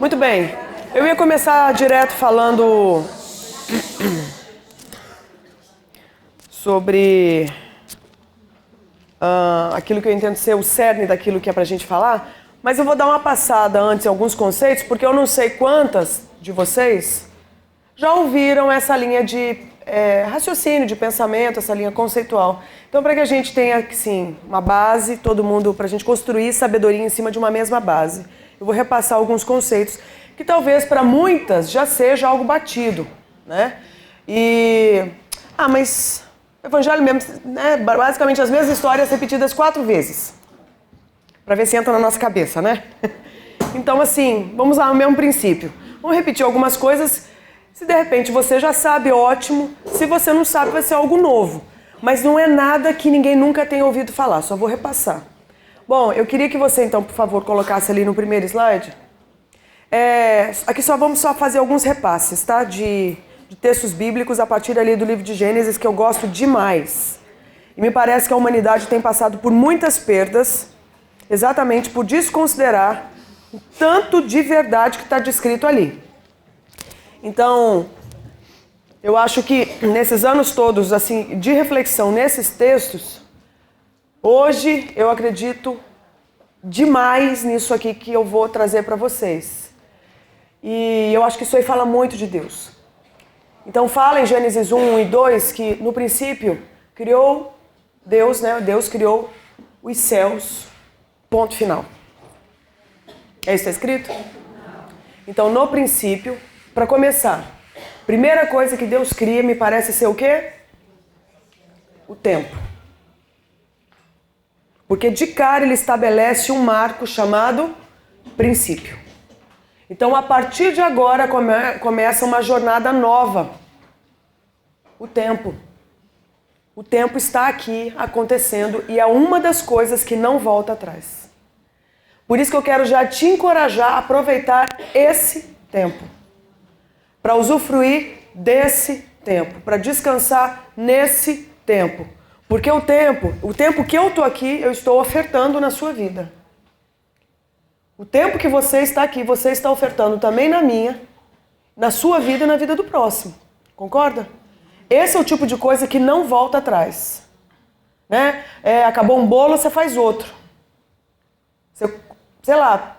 Muito bem, eu ia começar direto falando sobre aquilo que eu entendo ser o cerne daquilo que é pra gente falar, mas eu vou dar uma passada antes em alguns conceitos, porque eu não sei quantas de vocês já ouviram essa linha de raciocínio, de pensamento, essa linha conceitual. Então, para que a gente tenha, sim, uma base, todo mundo, para a gente construir sabedoria em cima de uma mesma base, eu vou repassar alguns conceitos que talvez para muitas já seja algo batido, né? Mas o evangelho mesmo, né? Basicamente as mesmas histórias repetidas 4 vezes, para ver se entra na nossa cabeça, né? Então, assim, vamos lá no mesmo princípio. Vamos repetir algumas coisas. Se de repente você já sabe, ótimo. Se você não sabe, vai ser algo novo. Mas não é nada que ninguém nunca tenha ouvido falar, só vou repassar. Bom, eu queria que você, então, por favor, colocasse ali no primeiro slide. Aqui vamos fazer alguns repasses, tá? De textos bíblicos a partir ali do livro de Gênesis, que eu gosto demais. E me parece que a humanidade tem passado por muitas perdas, exatamente por desconsiderar o tanto de verdade que está descrito ali. Então, eu acho que nesses anos todos, assim, de reflexão nesses textos, hoje eu acredito demais nisso aqui que eu vou trazer para vocês. E eu acho que isso aí fala muito de Deus. Então fala em Gênesis 1 e 2 que no princípio criou Deus, né? Deus criou os céus, ponto final. É isso que está escrito? Então no princípio, para começar, primeira coisa que Deus cria me parece ser o quê? O tempo. Porque de cara ele estabelece um marco chamado princípio. Então, a partir de agora, começa uma jornada nova. O tempo. O tempo está aqui acontecendo e é uma das coisas que não volta atrás. Por isso que eu quero já te encorajar a aproveitar esse tempo. Para usufruir desse tempo. Para descansar nesse tempo. Porque o tempo que eu estou aqui, eu estou ofertando na sua vida. O tempo que você está aqui, você está ofertando também na minha, na sua vida e na vida do próximo. Concorda? Esse é o tipo de coisa que não volta atrás. Né? Acabou um bolo, você faz outro. Você, sei lá,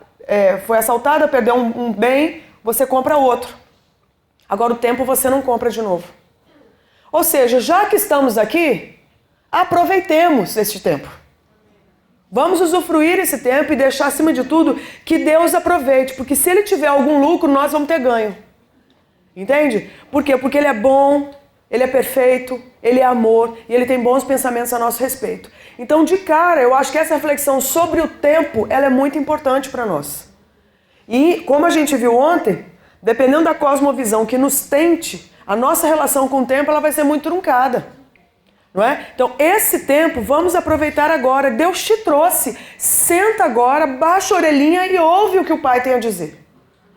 foi assaltada, perdeu um bem, você compra outro. Agora o tempo você não compra de novo. Ou seja, já que estamos aqui, aproveitemos este tempo. Vamos usufruir esse tempo e deixar, acima de tudo, que Deus aproveite. Porque se Ele tiver algum lucro, nós vamos ter ganho. Entende? Por quê? Porque Ele é bom, Ele é perfeito, Ele é amor e Ele tem bons pensamentos a nosso respeito. Então, de cara, eu acho que essa reflexão sobre o tempo, ela é muito importante para nós. E, como a gente viu ontem, dependendo da cosmovisão que nos tente, a nossa relação com o tempo ela vai ser muito truncada. Não é? Então, esse tempo, vamos aproveitar agora. Deus te trouxe. Senta agora, baixa a orelhinha e ouve o que o Pai tem a dizer.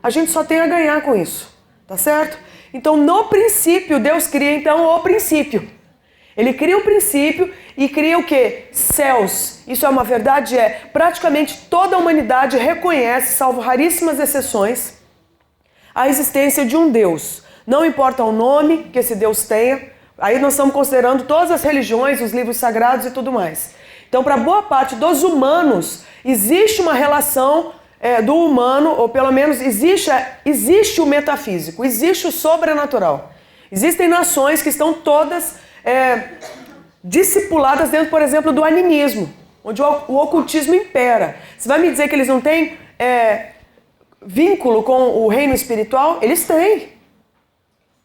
A gente só tem a ganhar com isso. Tá certo? Então, no princípio, Deus cria, então, o princípio. Ele cria o princípio e cria o quê? Céus. Isso é uma verdade? Praticamente toda a humanidade reconhece, salvo raríssimas exceções, a existência de um Deus. Não importa o nome que esse Deus tenha. Aí nós estamos considerando todas as religiões, os livros sagrados e tudo mais. Então, para boa parte dos existe uma relação do humano, ou pelo menos existe o metafísico, existe o sobrenatural. Existem nações que estão todas discipuladas dentro, por exemplo, do animismo, onde o ocultismo impera. Você vai me dizer que eles não têm vínculo com o reino espiritual? Eles têm.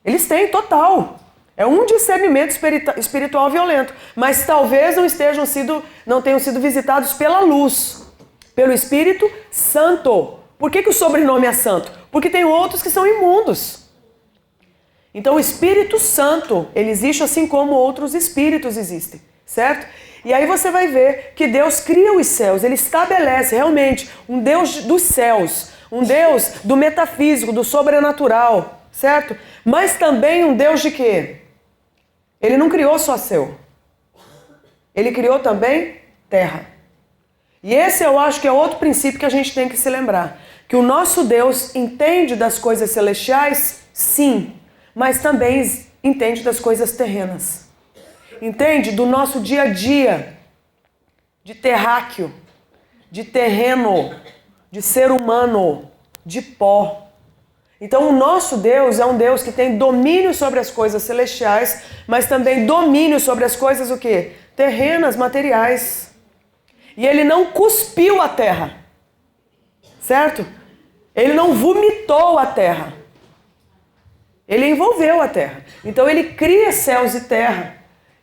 Eles têm, total. É um discernimento espiritual violento, mas talvez não tenham sido visitados pela luz, pelo Espírito Santo. Por que o sobrenome é santo? Porque tem outros que são imundos. Então o Espírito Santo, ele existe assim como outros espíritos existem, certo? E aí você vai ver que Deus cria os céus, ele estabelece realmente um Deus dos céus, um Deus do metafísico, do sobrenatural, certo? Mas também um Deus de quê? Ele não criou só céu. Ele criou também terra. E esse eu acho que é outro princípio que a gente tem que se lembrar. Que o nosso Deus entende das coisas celestiais? Sim, mas também entende das coisas terrenas. Entende do nosso dia a dia, de terráqueo, de terreno, de ser humano, de pó. Então o nosso Deus é um Deus que tem domínio sobre as coisas celestiais, mas também domínio sobre as coisas o quê? Terrenas, materiais. E ele não cuspiu a terra, certo? Ele não vomitou a terra. Ele envolveu a terra. Então ele cria céus e terra.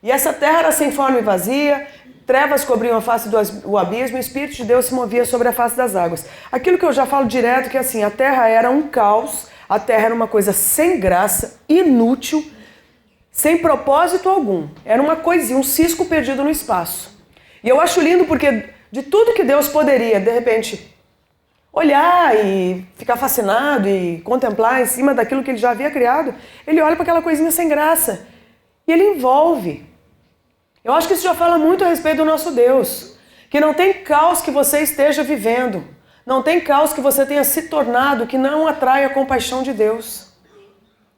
E essa terra era sem forma e vazia, trevas cobriam a face do abismo, e o Espírito de Deus se movia sobre a face das águas. Aquilo que eu já falo direto, que assim, a terra era um caos, a terra era uma coisa sem graça, inútil, sem propósito algum. Era uma coisinha, um cisco perdido no espaço. E eu acho lindo porque de tudo que Deus poderia, de repente, olhar e ficar fascinado e contemplar em cima daquilo que ele já havia criado, ele olha para aquela coisinha sem graça e ele envolve. Eu acho que isso já fala muito a respeito do nosso Deus, que não tem caos que você esteja vivendo, não tem caos que você tenha se tornado que não atrai a compaixão de Deus.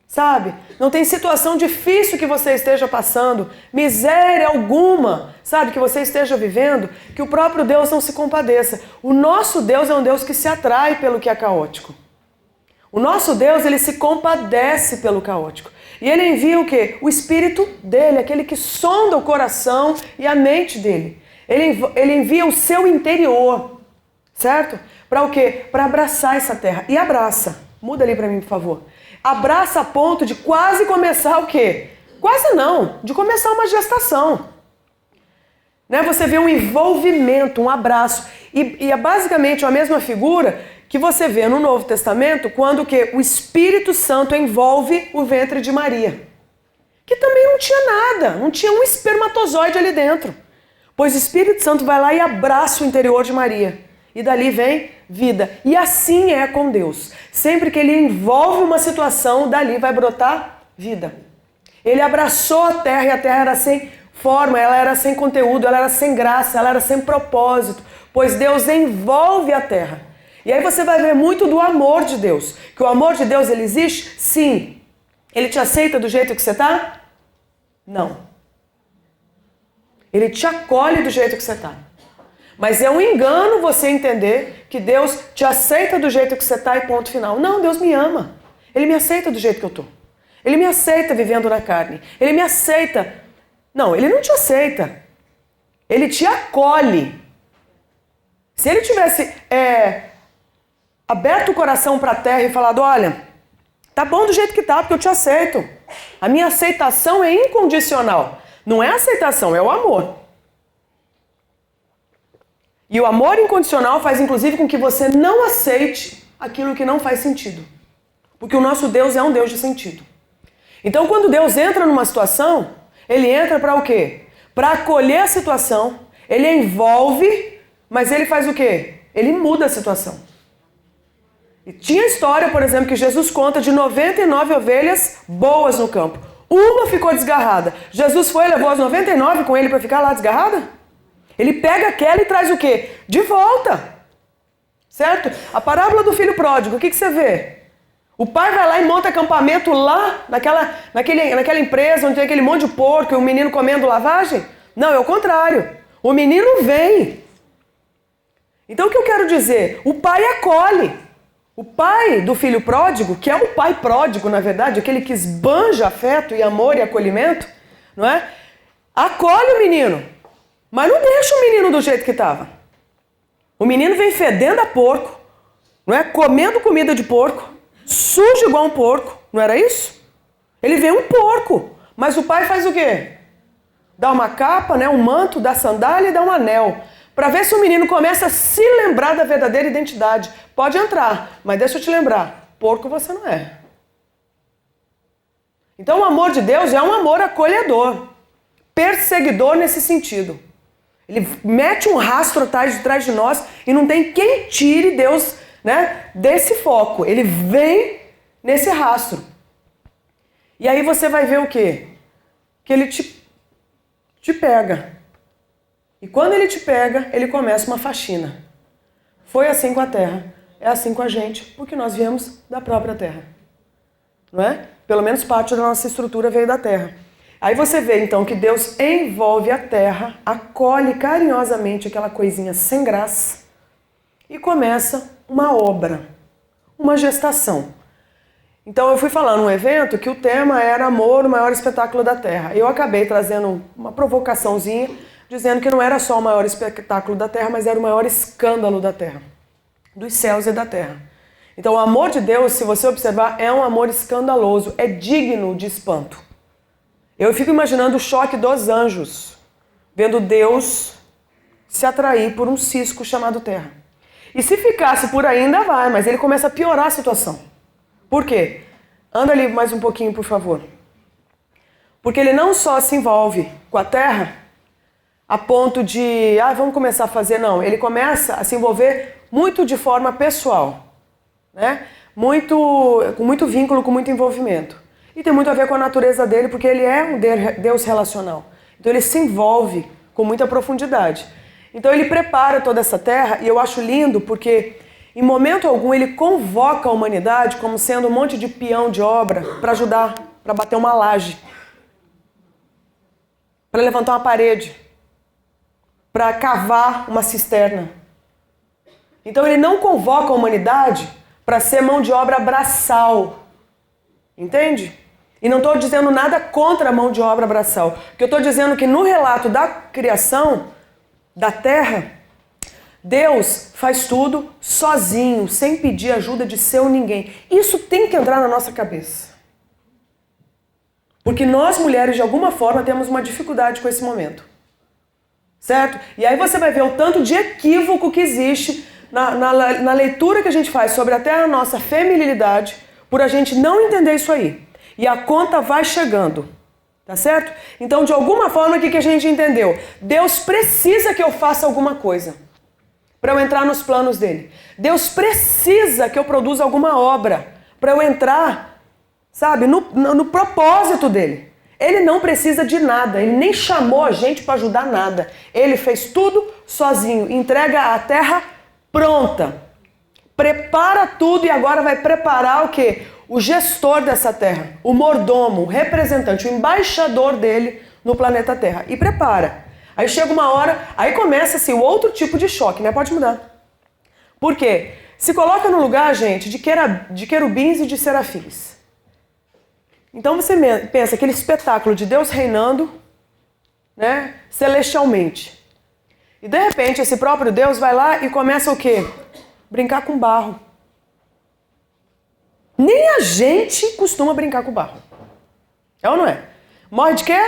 Sabe? Não tem situação difícil que você esteja passando, miséria alguma, sabe, que você esteja vivendo, que o próprio Deus não se compadeça. O nosso Deus é um Deus que se atrai pelo que é caótico. O nosso Deus, ele se compadece pelo caótico. E ele envia o quê? O Espírito dele, aquele que sonda o coração e a mente dele. Ele envia o seu interior, certo? Para o quê? Para abraçar essa terra. E abraça. Muda ali para mim, por favor. Abraça a ponto de quase começar o quê? Quase não, de começar uma gestação. Né? Você vê um envolvimento, um abraço. E é basicamente a mesma figura que você vê no Novo Testamento quando que o Espírito Santo envolve o ventre de Maria. Que também não tinha nada, não tinha um espermatozoide ali dentro. Pois o Espírito Santo vai lá e abraça o interior de Maria. E dali vem vida. E assim é com Deus. Sempre que ele envolve uma situação, dali vai brotar vida. Ele abraçou a terra e a terra era sem forma, ela era sem conteúdo, ela era sem graça, ela era sem propósito. Pois Deus envolve a terra. E aí você vai ver muito do amor de Deus. Que o amor de Deus, ele existe? Sim. Ele te aceita do jeito que você está? Não. Ele te acolhe do jeito que você está. Mas é um engano você entender que Deus te aceita do jeito que você está e ponto final. Não, Deus me ama. Ele me aceita do jeito que eu estou. Ele me aceita vivendo na carne. Ele me aceita. Não, ele não te aceita. Ele te acolhe. Se ele tivesse aberto o coração para a terra e falado, olha, tá bom do jeito que tá, porque eu te aceito. A minha aceitação é incondicional. Não é aceitação, é o amor. E o amor incondicional faz inclusive com que você não aceite aquilo que não faz sentido. Porque o nosso Deus é um Deus de sentido. Então quando Deus entra numa situação, ele entra para o quê? Para acolher a situação, ele envolve, mas ele faz o quê? Ele muda a situação. E tinha história, por exemplo, que Jesus conta de 99 ovelhas boas no campo. Uma ficou desgarrada. Jesus foi e levou as 99 com ele para ficar lá desgarrada? Ele pega aquela e traz o quê? De volta. Certo? A parábola do filho pródigo, o que você vê? O pai vai lá e monta acampamento lá, naquela empresa onde tem aquele monte de porco e o menino comendo lavagem? Não, é o contrário. O menino vem. Então o que eu quero dizer? O pai acolhe. O pai do filho pródigo, que é o pai pródigo, na verdade, aquele que esbanja afeto e amor e acolhimento, não é? Acolhe o menino. Mas não deixa o menino do jeito que estava. O menino vem fedendo a porco, não é? Comendo comida de porco, sujo igual um porco, não era isso? Ele vê um porco, mas o pai faz o quê? Dá uma capa, né? Um manto, dá sandália e dá um anel, para ver se o menino começa a se lembrar da verdadeira identidade. Pode entrar, mas deixa eu te lembrar, porco você não é. Então o amor de Deus é um amor acolhedor, perseguidor nesse sentido. Ele mete um rastro atrás de nós e não tem quem tire Deus, né, desse foco. Ele vem nesse rastro. E aí você vai ver o quê? Que ele te pega. E quando ele te pega, ele começa uma faxina. Foi assim com a terra. É assim com a gente, porque nós viemos da própria terra. Não é? Pelo menos parte da nossa estrutura veio da terra. Aí você vê então que Deus envolve a terra, acolhe carinhosamente aquela coisinha sem graça e começa uma obra, uma gestação. Então eu fui falar num evento que o tema era amor, o maior espetáculo da terra. Eu acabei trazendo uma provocaçãozinha, dizendo que não era só o maior espetáculo da terra, mas era o maior escândalo da terra, dos céus e da terra. Então o amor de Deus, se você observar, é um amor escandaloso, é digno de espanto. Eu fico imaginando o choque dos anjos, vendo Deus se atrair por um cisco chamado terra. E se ficasse por aí ainda vai, mas ele começa a piorar a situação. Por quê? Anda ali mais um pouquinho, por favor. Porque ele não só se envolve com a terra, a ponto de, vamos começar a fazer, não. Ele começa a se envolver muito de forma pessoal, né? Com muito vínculo, com muito envolvimento. E tem muito a ver com a natureza dele, porque ele é um Deus relacional. Então ele se envolve com muita profundidade. Então ele prepara toda essa terra, e eu acho lindo porque em momento algum ele convoca a humanidade como sendo um monte de peão de obra para ajudar, para bater uma laje, para levantar uma parede, para cavar uma cisterna. Então ele não convoca a humanidade para ser mão de obra braçal. Entende? E não estou dizendo nada contra a mão de obra braçal. Porque eu estou dizendo que no relato da criação da terra, Deus faz tudo sozinho, sem pedir ajuda de seu ninguém. Isso tem que entrar na nossa cabeça. Porque nós mulheres, de alguma forma, temos uma dificuldade com esse momento. Certo? E aí você vai ver o tanto de equívoco que existe na leitura que a gente faz sobre até a nossa feminilidade, por a gente não entender isso aí. E a conta vai chegando. Tá certo? Então, de alguma forma, o que a gente entendeu? Deus precisa que eu faça alguma coisa para eu entrar nos planos dele. Deus precisa que eu produza alguma obra para eu entrar, sabe, no propósito dele. Ele não precisa de nada, ele nem chamou a gente para ajudar nada. Ele fez tudo sozinho, entrega a terra pronta. Prepara tudo e agora vai preparar o quê? O gestor dessa terra, o mordomo, o representante, o embaixador dele no planeta Terra. E prepara. Aí chega uma hora, aí começa-se o outro tipo de choque, né? Pode mudar. Por quê? Se coloca no lugar, gente, de querubins e de serafins. Então você pensa aquele espetáculo de Deus reinando, né, celestialmente. E de repente esse próprio Deus vai lá e começa o quê? Brincar com barro. Nem a gente costuma brincar com barro. É ou não é? Morre de quê?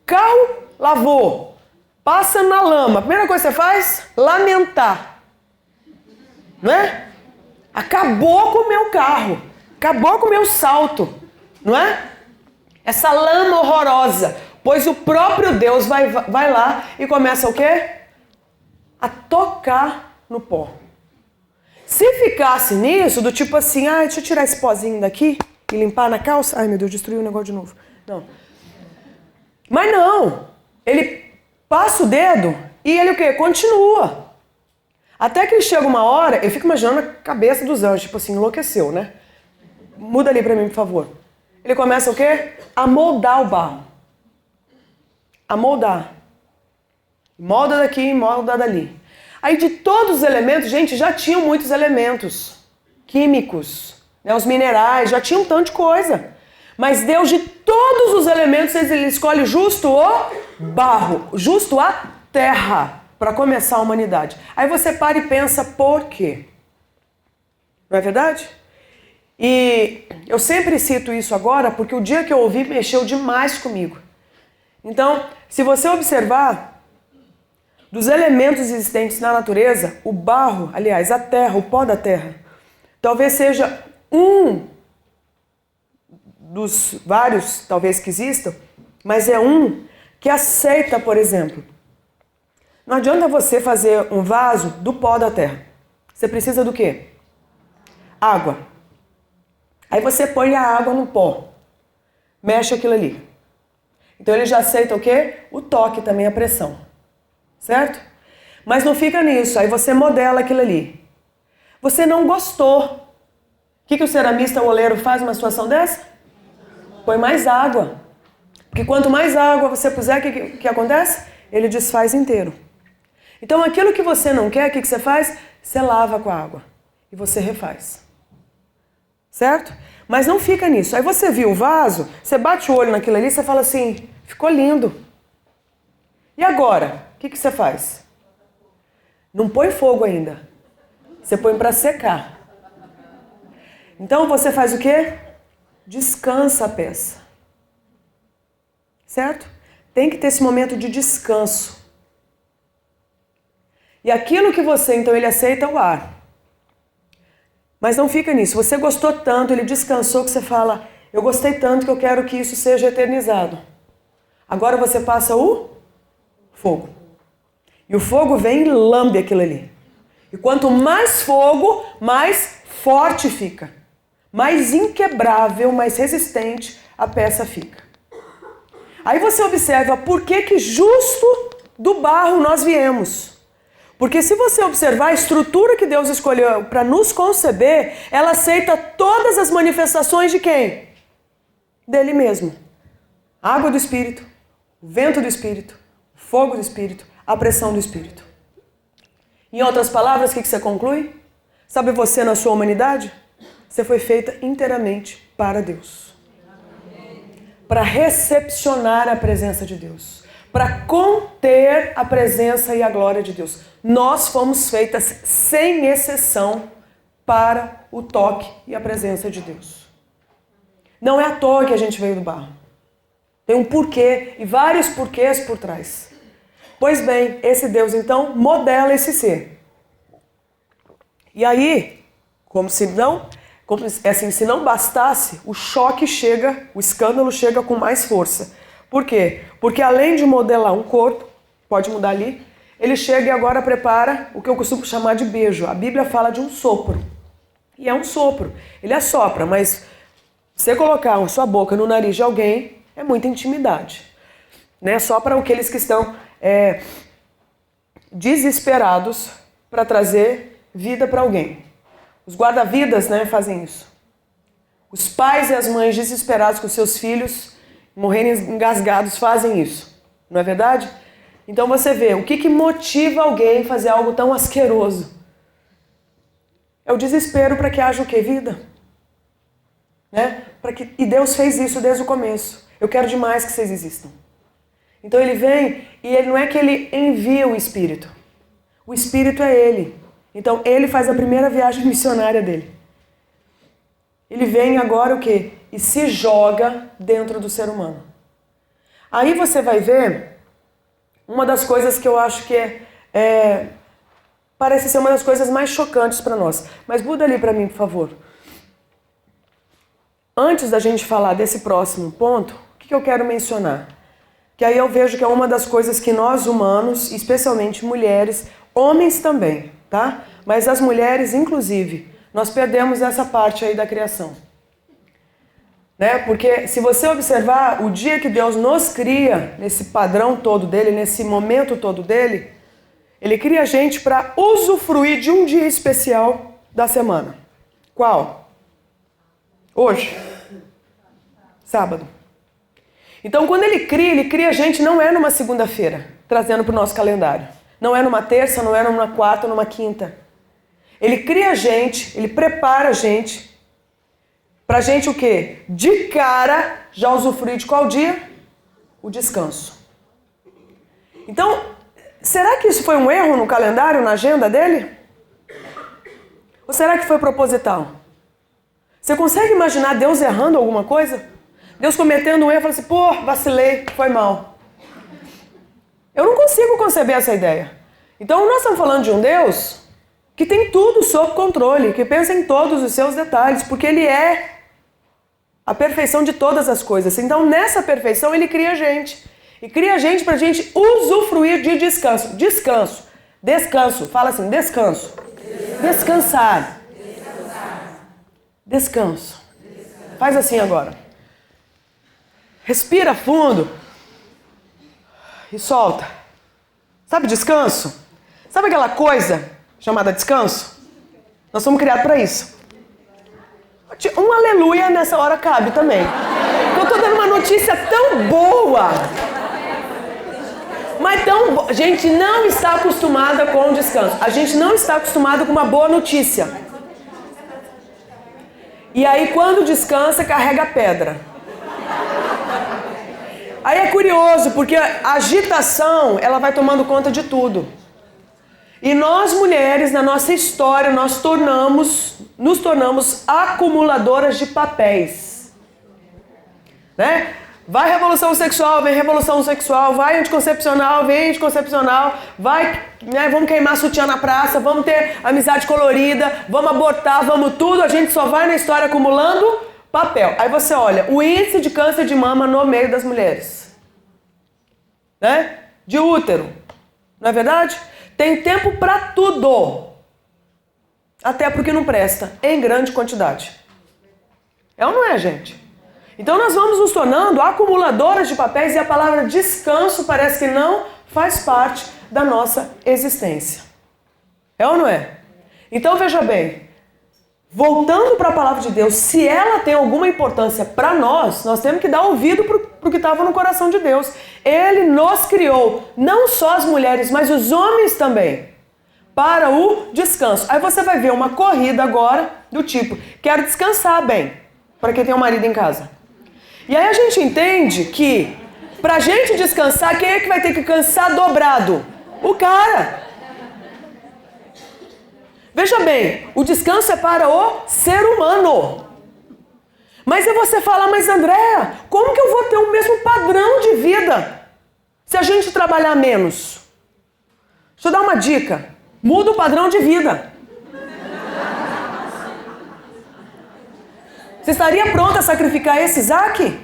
Carro lavou. Passa na lama. A primeira coisa que você faz? Lamentar. Não é? Acabou com o meu carro. Acabou com o meu salto. Não é? Essa lama horrorosa. Pois o próprio Deus vai lá e começa o quê? A tocar no pó. Se ficasse nisso, do tipo assim, deixa eu tirar esse pozinho daqui e limpar na calça. Ai, meu Deus, destruiu o negócio de novo. Não. Mas não. Ele passa o dedo e ele o quê? Continua. Até que chega uma hora, eu fico imaginando a cabeça dos anjos, tipo assim, enlouqueceu, né? Muda ali pra mim, por favor. Ele começa o quê? A moldar o barro. A moldar. Molda daqui, molda dali. Aí de todos os elementos, gente, já tinham muitos elementos químicos, né? Os minerais, já tinham um tanto de coisa. Mas Deus, de todos os elementos, ele escolhe justo o barro, justo a terra, para começar a humanidade. Aí você para e pensa, por quê? Não é verdade? E eu sempre cito isso agora, porque o dia que eu ouvi mexeu demais comigo. Então, se você observar, dos elementos existentes na natureza, o barro, aliás, a terra, o pó da terra, talvez seja um dos vários, talvez, que existam, mas é um que aceita, por exemplo. Não adianta você fazer um vaso do pó da terra. Você precisa do quê? Água. Aí você põe a água no pó, mexe aquilo ali. Então ele já aceita o quê? O toque também, a pressão. Certo? Mas não fica nisso, aí você modela aquilo ali. Você não gostou. O que o ceramista, o oleiro, faz numa situação dessa? Põe mais água. Porque quanto mais água você puser, o que acontece? Ele desfaz inteiro. Então aquilo que você não quer, o que você faz? Você lava com a água. E você refaz. Certo? Mas não fica nisso. Aí você viu o vaso, você bate o olho naquilo ali e você fala assim, ficou lindo. E agora? O que você faz? Não põe fogo ainda. Você põe para secar. Então você faz o quê? Descansa a peça. Certo? Tem que ter esse momento de descanso. E aquilo que você, então, ele aceita o ar. Mas não fica nisso. Você gostou tanto, ele descansou, que você fala, eu gostei tanto que eu quero que isso seja eternizado. Agora você passa o fogo. E o fogo vem e lambe aquilo ali. E quanto mais fogo, mais forte fica. Mais inquebrável, mais resistente a peça fica. Aí você observa por que justo do barro nós viemos. Porque se você observar a estrutura que Deus escolheu para nos conceber, ela aceita todas as manifestações de quem? Dele mesmo. A água do Espírito, o vento do Espírito, o fogo do Espírito, a pressão do Espírito. Em outras palavras, o que você conclui? Sabe você na sua humanidade? Você foi feita inteiramente para Deus. Para recepcionar a presença de Deus. Para conter a presença e a glória de Deus. Nós fomos feitas, sem exceção, para o toque e a presença de Deus. Não é à toa que a gente veio do barro. Tem um porquê e vários porquês por trás. Pois bem, esse Deus então modela esse ser. E aí, se não bastasse, o choque chega, o escândalo chega com mais força. Por quê? Porque além de modelar um corpo, pode mudar ali, ele chega e agora prepara o que eu costumo chamar de beijo. A Bíblia fala de um sopro. E é um sopro. Ele assopra, mas você colocar a sua boca no nariz de alguém é muita intimidade. Né? Só para aqueles que estão desesperados para trazer vida para alguém. Os guarda-vidas, né, fazem isso. Os pais e as mães desesperados com seus filhos morrerem engasgados fazem isso. Não é verdade? Então você vê, o que motiva alguém a fazer algo tão asqueroso? É o desespero para que haja o quê? Vida. Né? E Deus fez isso desde o começo. Eu quero demais que vocês existam. Então ele vem e ele não é que ele envia o Espírito. O Espírito é ele. Então ele faz a primeira viagem missionária dele. Ele vem agora o quê? E se joga dentro do ser humano. Aí você vai ver uma das coisas que eu acho que parece ser uma das coisas mais chocantes para nós. Mas muda ali para mim, por favor. Antes da gente falar desse próximo ponto, o que eu quero mencionar? Que aí eu vejo que é uma das coisas que nós humanos, especialmente mulheres, homens também, tá? Mas as mulheres, inclusive, nós perdemos essa parte aí da criação. Né? Porque se você observar, o dia que Deus nos cria, nesse padrão todo dele, nesse momento todo dele, ele cria a gente para usufruir de um dia especial da semana. Qual? Hoje. Sábado. Então quando ele cria a gente não é numa segunda-feira, trazendo para o nosso calendário. Não é numa terça, não é numa quarta, numa quinta. Ele cria a gente, ele prepara a gente, pra gente o quê? De cara, já usufruir de qual dia? O descanso. Então, será que isso foi um erro no calendário, na agenda dele? Ou será que foi proposital? Você consegue imaginar Deus errando alguma coisa? Deus cometendo um erro e falando assim, pô, vacilei, foi mal. Eu não consigo conceber essa ideia. Então nós estamos falando de um Deus que tem tudo sob controle, que pensa em todos os seus detalhes, porque ele é a perfeição de todas as coisas. Então nessa perfeição ele cria a gente. E cria a gente para a gente usufruir de descanso. Descanso. Descanso. Fala assim, descanso. Descansar. Descanso. Faz assim agora. Respira fundo e solta. Sabe descanso? Sabe aquela coisa chamada descanso? Nós somos criados para isso. Um aleluia nessa hora cabe também. Eu tô dando uma notícia tão boa. Mas a gente não está acostumada com o descanso. A gente não está acostumado com uma boa notícia. E aí quando descansa, carrega pedra. Aí é curioso, porque a agitação, ela vai tomando conta de tudo. E nós mulheres, na nossa história, nos tornamos acumuladoras de papéis. Né? Vai revolução sexual, vem revolução sexual, vai anticoncepcional, vem anticoncepcional, vai, né, vamos queimar sutiã na praça, vamos ter amizade colorida, vamos abortar, vamos tudo, a gente só vai na história acumulando papel. Aí você olha, o índice de câncer de mama no meio das mulheres. Né? De útero. Não é verdade? Tem tempo para tudo. Até porque não presta, em grande quantidade. É ou não é, gente? Então nós vamos nos tornando acumuladoras de papéis e a palavra descanso parece que não faz parte da nossa existência. É ou não é? Então veja bem, voltando para a palavra de Deus, se ela tem alguma importância para nós temos que dar ouvido para o que estava no coração de Deus. Ele nos criou, não só as mulheres, mas os homens também, para o descanso. Aí você vai ver uma corrida agora do tipo, quero descansar bem, para quem tem um marido em casa. E aí a gente entende que, para a gente descansar, quem é que vai ter que cansar dobrado? O cara. Veja bem, o descanso é para o ser humano. Mas aí você fala, mas Andréa, como que eu vou ter o mesmo padrão de vida se a gente trabalhar menos? Deixa eu dar uma dica. Muda o padrão de vida. Você estaria pronta a sacrificar esse Isaac?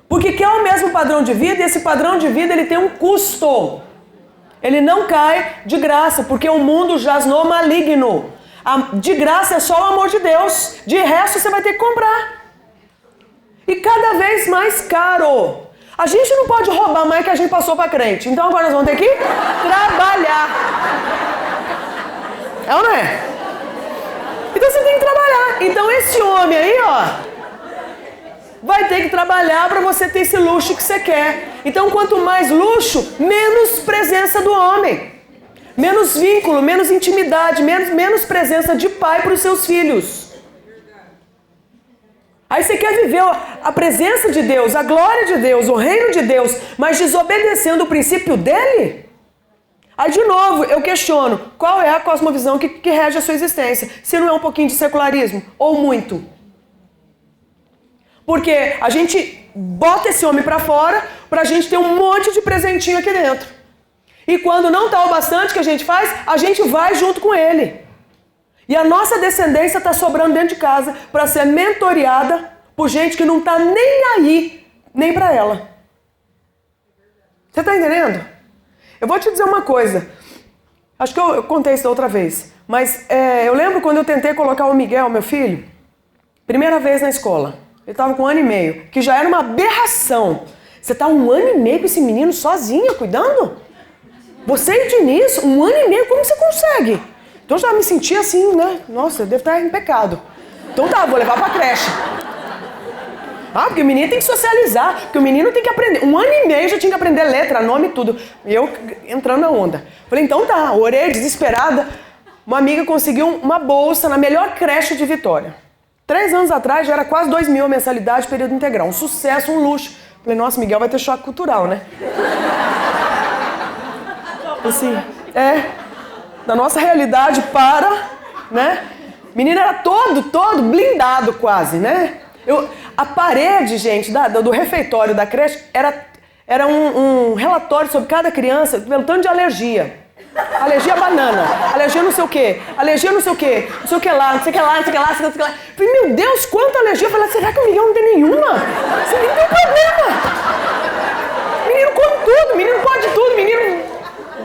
Porque quer o mesmo padrão de vida e esse padrão de vida ele tem um custo. Ele não cai de graça, porque o mundo jaz no maligno. De graça é só o amor de Deus. De resto você vai ter que comprar. E cada vez mais caro. A gente não pode roubar mais que a gente passou para crente. Então agora nós vamos ter que trabalhar. É ou não é? Então você tem que trabalhar. Então esse homem aí, ó, vai ter que trabalhar para você ter esse luxo que você quer. Então quanto mais luxo, menos presença do homem. Menos vínculo, menos intimidade, menos presença de pai para os seus filhos. Aí você quer viver a presença de Deus, a glória de Deus, o reino de Deus, mas desobedecendo o princípio dele? Aí de novo eu questiono, qual é a cosmovisão que rege a sua existência? Se não é um pouquinho de secularismo, ou muito? Porque a gente bota esse homem pra fora pra gente ter um monte de presentinho aqui dentro. E quando não tá o bastante que a gente faz, a gente vai junto com ele. E a nossa descendência tá sobrando dentro de casa pra ser mentoreada por gente que não tá nem aí, nem pra ela. Você tá entendendo? Eu vou te dizer uma coisa. Acho que eu contei isso da outra vez. Mas eu lembro quando eu tentei colocar o Miguel, meu filho, primeira vez na escola. Ele estava com 1 ano e meio, que já era uma aberração. Você está 1 ano e meio com esse menino sozinha, cuidando? Você e o Diniz, 1 ano e meio, como você consegue? Então eu já me sentia assim, né? Nossa, eu devo estar em pecado. Então tá, vou levar pra creche. Porque o menino tem que socializar, porque o menino tem que aprender. 1 ano e meio já tinha que aprender letra, nome e tudo. E eu entrando na onda. Falei, então tá, orei desesperada. Uma amiga conseguiu uma bolsa na melhor creche de Vitória. 3 anos atrás já era quase 2.000 a mensalidade, período integral. Um sucesso, um luxo. Falei, nossa, Miguel vai ter choque cultural, né? Assim, na nossa realidade né? O menino era todo blindado quase, né? A parede, gente, do refeitório da creche era um relatório sobre cada criança, pelo tanto de alergia. Alergia a banana, alergia não sei o quê, alergia não sei o quê, não sei o que lá, não sei o que lá, não sei o que lá, não sei o que lá. Falei, meu Deus, quanta alergia. Eu falei, será que o Miguel não tem nenhuma? Você nem tem problema. Menino come tudo, menino pode tudo, menino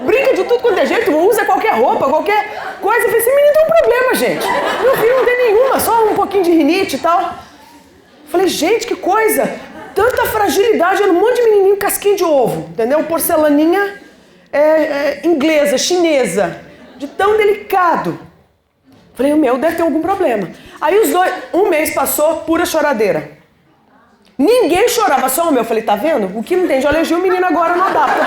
brinca de tudo quanto é jeito, usa qualquer roupa, qualquer coisa. Eu falei, esse menino tem um problema, gente. Meu filho não tem nenhuma, só um pouquinho de rinite e tal. Eu falei, gente, que coisa. Tanta fragilidade, um monte de menininho casquinho de ovo, entendeu? Porcelaninha inglesa, chinesa, de tão delicado. Falei, o meu deve ter algum problema. Aí os dois, um mês passou, pura choradeira. Ninguém chorava, só o meu. Eu falei, tá vendo? O que não tem de alergia, o menino agora não adapta.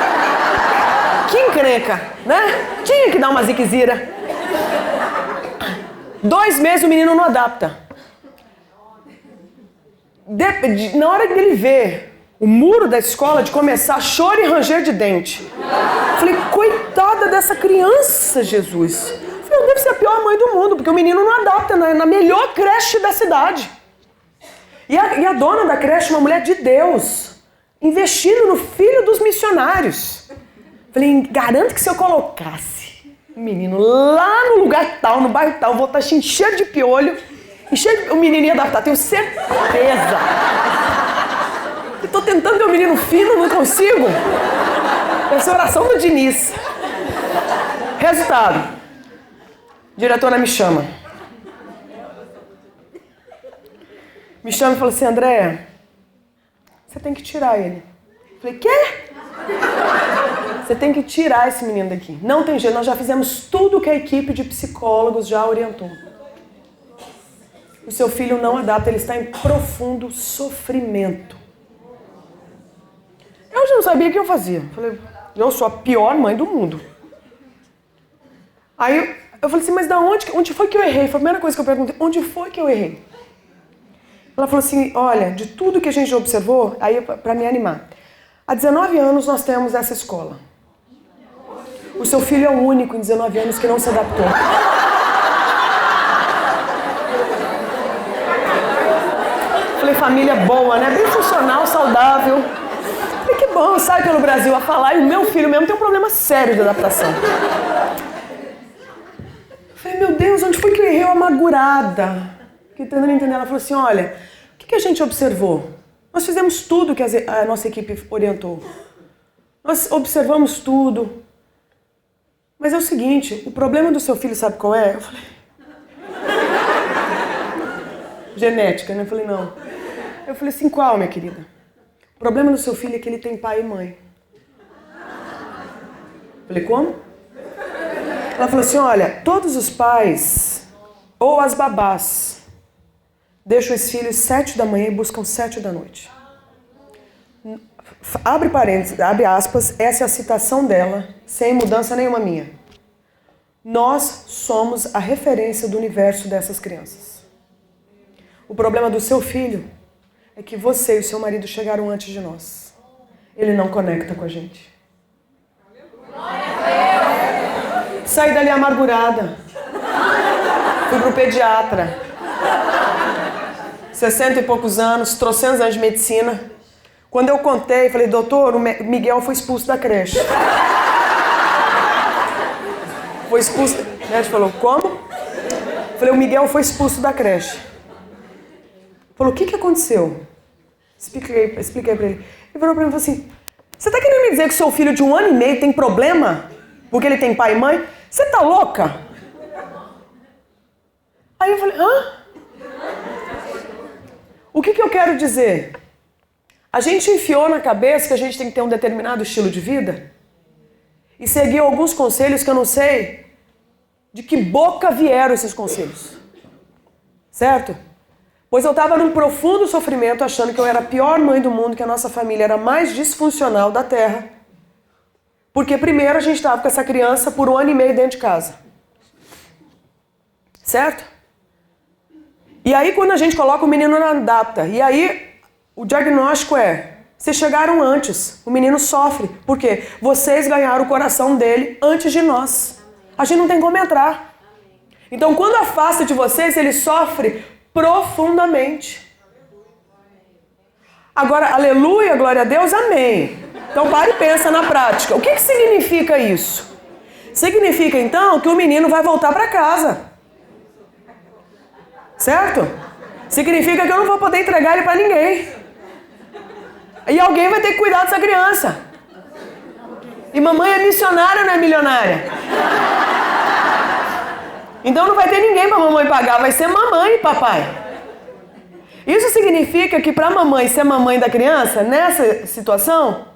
Que encrenca, né? Tinha que dar uma ziquezira. 2 meses o menino não adapta. Na hora que ele vê o muro da escola, de começar choro e ranger de dente. Falei, coitada dessa criança, Jesus. Falei, deve ser a pior mãe do mundo, porque o menino não adapta na melhor creche da cidade. E a dona da creche, uma mulher de Deus, investindo no filho dos missionários. Falei, garanto que se eu colocasse o menino lá no lugar tal, no bairro tal, vou estar cheio de piolho, e o menino ia adaptar, tenho certeza. Eu tô tentando ter um menino fino, não consigo. Essa é a oração do Diniz. Resultado. A diretora me chama. Me chama e falou assim, Andréia, você tem que tirar ele. Eu falei, quê? Você tem que tirar esse menino daqui. Não tem jeito, nós já fizemos tudo que a equipe de psicólogos já orientou. O seu filho não adapta, ele está em profundo sofrimento. Eu já não sabia o que eu fazia. Falei, eu sou a pior mãe do mundo. Aí eu falei assim, mas da onde foi que eu errei? Foi a primeira coisa que eu perguntei, onde foi que eu errei? Ela falou assim, olha, de tudo que a gente observou, aí para me animar, há 19 anos nós temos essa escola. O seu filho é o único em 19 anos que não se adaptou. Falei, família boa, né? Bem funcional, saudável. Falei, que bom, sai pelo Brasil a falar, e o meu filho mesmo tem um problema sério de adaptação. Falei, meu Deus, onde foi que eu errei? Eu amargurada. Tentando entender, ela falou assim, olha, o que a gente observou? Nós fizemos tudo que a nossa equipe orientou. Nós observamos tudo. Mas é o seguinte, o problema do seu filho sabe qual é? Eu falei... Genética, né? Eu falei, não. Eu falei assim, qual, minha querida? O problema do seu filho é que ele tem pai e mãe. Eu falei, como? Ela falou assim, olha, todos os pais, ou as babás, deixam os filhos 7 da manhã e buscam 7 da noite. Abre parênteses, abre aspas, essa é a citação dela, sem mudança nenhuma minha. Nós somos a referência do universo dessas crianças. O problema do seu filho é que você e o seu marido chegaram antes de nós. Ele não conecta com a gente. Saí dali amargurada. Fui pro pediatra. 60 e poucos anos, trocentos anos de medicina. Quando eu contei, falei, doutor, o Miguel foi expulso da creche. Foi expulso. O médico falou, como? Falei, o Miguel foi expulso da creche. Falou, o que aconteceu? Expliquei pra ele. Ele falou pra mim e falou assim, você tá querendo me dizer que seu filho de 1 ano e meio tem problema? Porque ele tem pai e mãe? Você tá louca? Aí eu falei, hã? O que eu quero dizer? A gente enfiou na cabeça que a gente tem que ter um determinado estilo de vida e seguiu alguns conselhos que eu não sei de que boca vieram esses conselhos. Certo? Pois eu estava num profundo sofrimento achando que eu era a pior mãe do mundo, que a nossa família era a mais disfuncional da Terra. Porque primeiro a gente estava com essa criança por 1 ano e meio dentro de casa. Certo? E aí quando a gente coloca o menino na adapta, e aí o diagnóstico é, vocês chegaram antes, o menino sofre. Por quê? Vocês ganharam o coração dele antes de nós. A gente não tem como entrar. Então quando afasta de vocês, ele sofre profundamente. Agora, aleluia, glória a Deus, amém. Então para e pensa na prática. O que significa isso? Significa então que o menino vai voltar para casa. Certo? Significa que eu não vou poder entregar ele para ninguém. E alguém vai ter que cuidar dessa criança. E mamãe é missionária, não é milionária. Então não vai ter ninguém para mamãe pagar, vai ser mamãe e papai. Isso significa que para a mamãe ser mamãe da criança, nessa situação,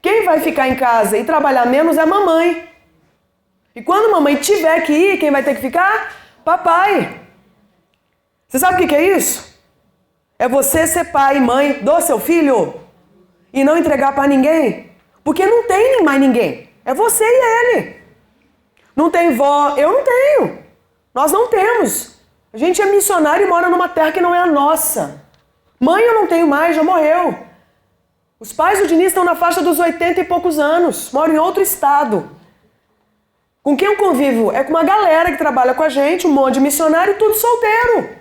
quem vai ficar em casa e trabalhar menos é a mamãe. E quando a mamãe tiver que ir, quem vai ter que ficar? papai. Você sabe o que é isso? É você ser pai e mãe do seu filho e não entregar para ninguém. Porque não tem mais ninguém. É você e ele. Não tem vó, eu não tenho. Nós não temos. A gente é missionário e mora numa terra que não é a nossa. Mãe eu não tenho mais, já morreu. Os pais do Diniz estão na faixa dos 80 e poucos anos. Moram em outro estado. Com quem eu convivo? É com uma galera que trabalha com a gente, um monte de missionário, tudo solteiro.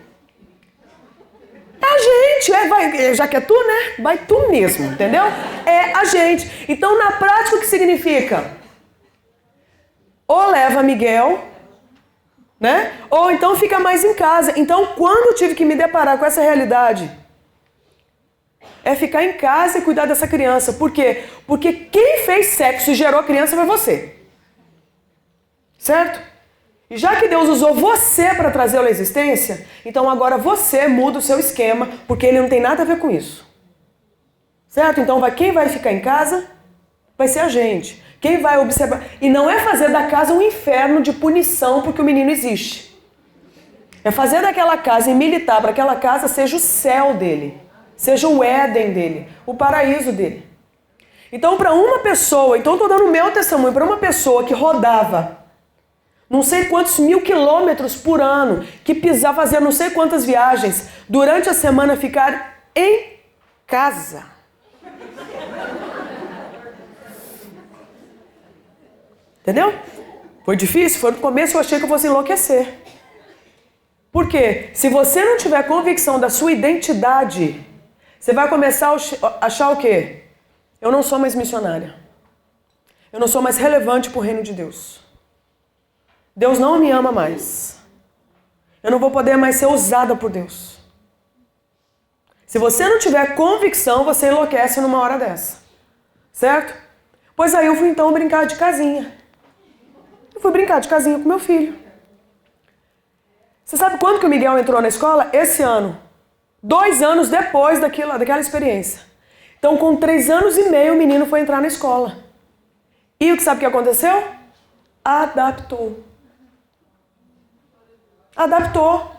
É a gente, já que é tu, né? Vai tu mesmo, entendeu? É a gente. Então, na prática, o que significa? Ou leva Miguel, né? Ou então fica mais em casa. Então, quando eu tive que me deparar com essa realidade, é ficar em casa e cuidar dessa criança. Por quê? Porque quem fez sexo e gerou a criança foi você. Certo? E já que Deus usou você para trazê-lo à existência, então agora você muda o seu esquema, porque ele não tem nada a ver com isso. Certo? Então quem vai ficar em casa vai ser a gente. Quem vai observar. E não é fazer da casa um inferno de punição porque o menino existe. É fazer daquela casa e militar para que aquela casa seja o céu dele. Seja o Éden dele. O paraíso dele. Então para uma pessoa, então estou dando o meu testemunho, para uma pessoa que rodava não sei quantos 1000 quilômetros por ano, que pisar, fazer não sei quantas viagens, durante a semana ficar em casa. Entendeu? Foi difícil? Foi no começo, eu achei que eu fosse enlouquecer. Por quê? Se você não tiver convicção da sua identidade, você vai começar a achar o quê? Eu não sou mais missionária. Eu não sou mais relevante para o reino de Deus. Deus não me ama mais. Eu não vou poder mais ser usada por Deus. Se você não tiver convicção, você enlouquece numa hora dessa. Certo? Pois aí eu fui então brincar de casinha. Eu fui brincar de casinha com meu filho. Você sabe quando que o Miguel entrou na escola? Esse ano. 2 anos depois daquela experiência. Então com 3 anos e meio o menino foi entrar na escola. E o que sabe o que aconteceu? Adaptou. Adaptou.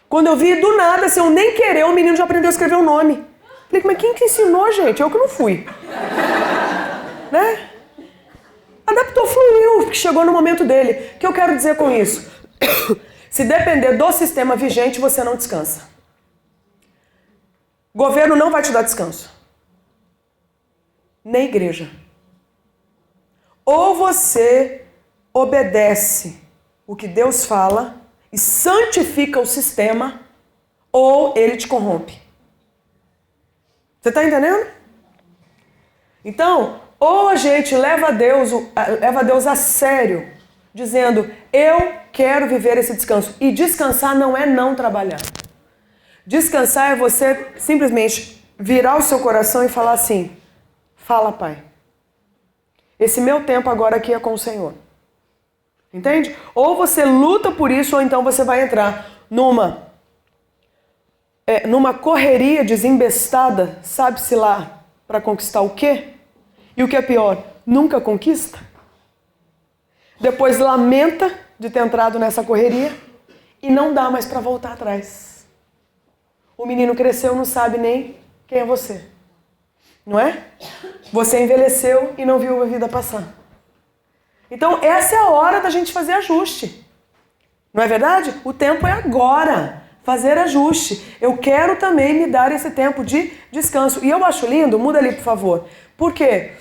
Quando eu vi, do nada, sem eu nem querer, o menino já aprendeu a escrever o nome. Falei, mas quem que ensinou, gente? Eu que não fui. Né? Adaptou, fluiu, porque chegou no momento dele. O que eu quero dizer com isso? Se depender do sistema vigente, você não descansa. Governo não vai te dar descanso. Nem igreja. Ou você obedece o que Deus fala e santifica o sistema, ou ele te corrompe. Você está entendendo? Então, ou a gente leva Deus a sério, dizendo, eu quero viver esse descanso. E descansar não é não trabalhar. Descansar é você simplesmente virar o seu coração e falar assim, fala, Pai. Esse meu tempo agora aqui é com o Senhor. Entende? Ou você luta por isso, ou então você vai entrar numa correria desembestada, sabe-se lá, para conquistar o quê? E o que é pior, nunca conquista. Depois lamenta de ter entrado nessa correria e não dá mais para voltar atrás. O menino cresceu, não sabe nem quem é você. Não é? Você envelheceu e não viu a vida passar. Então, essa é a hora da gente fazer ajuste. Não é verdade? O tempo é agora. Fazer ajuste. Eu quero também me dar esse tempo de descanso. E eu acho lindo, muda ali, por favor. Por quê?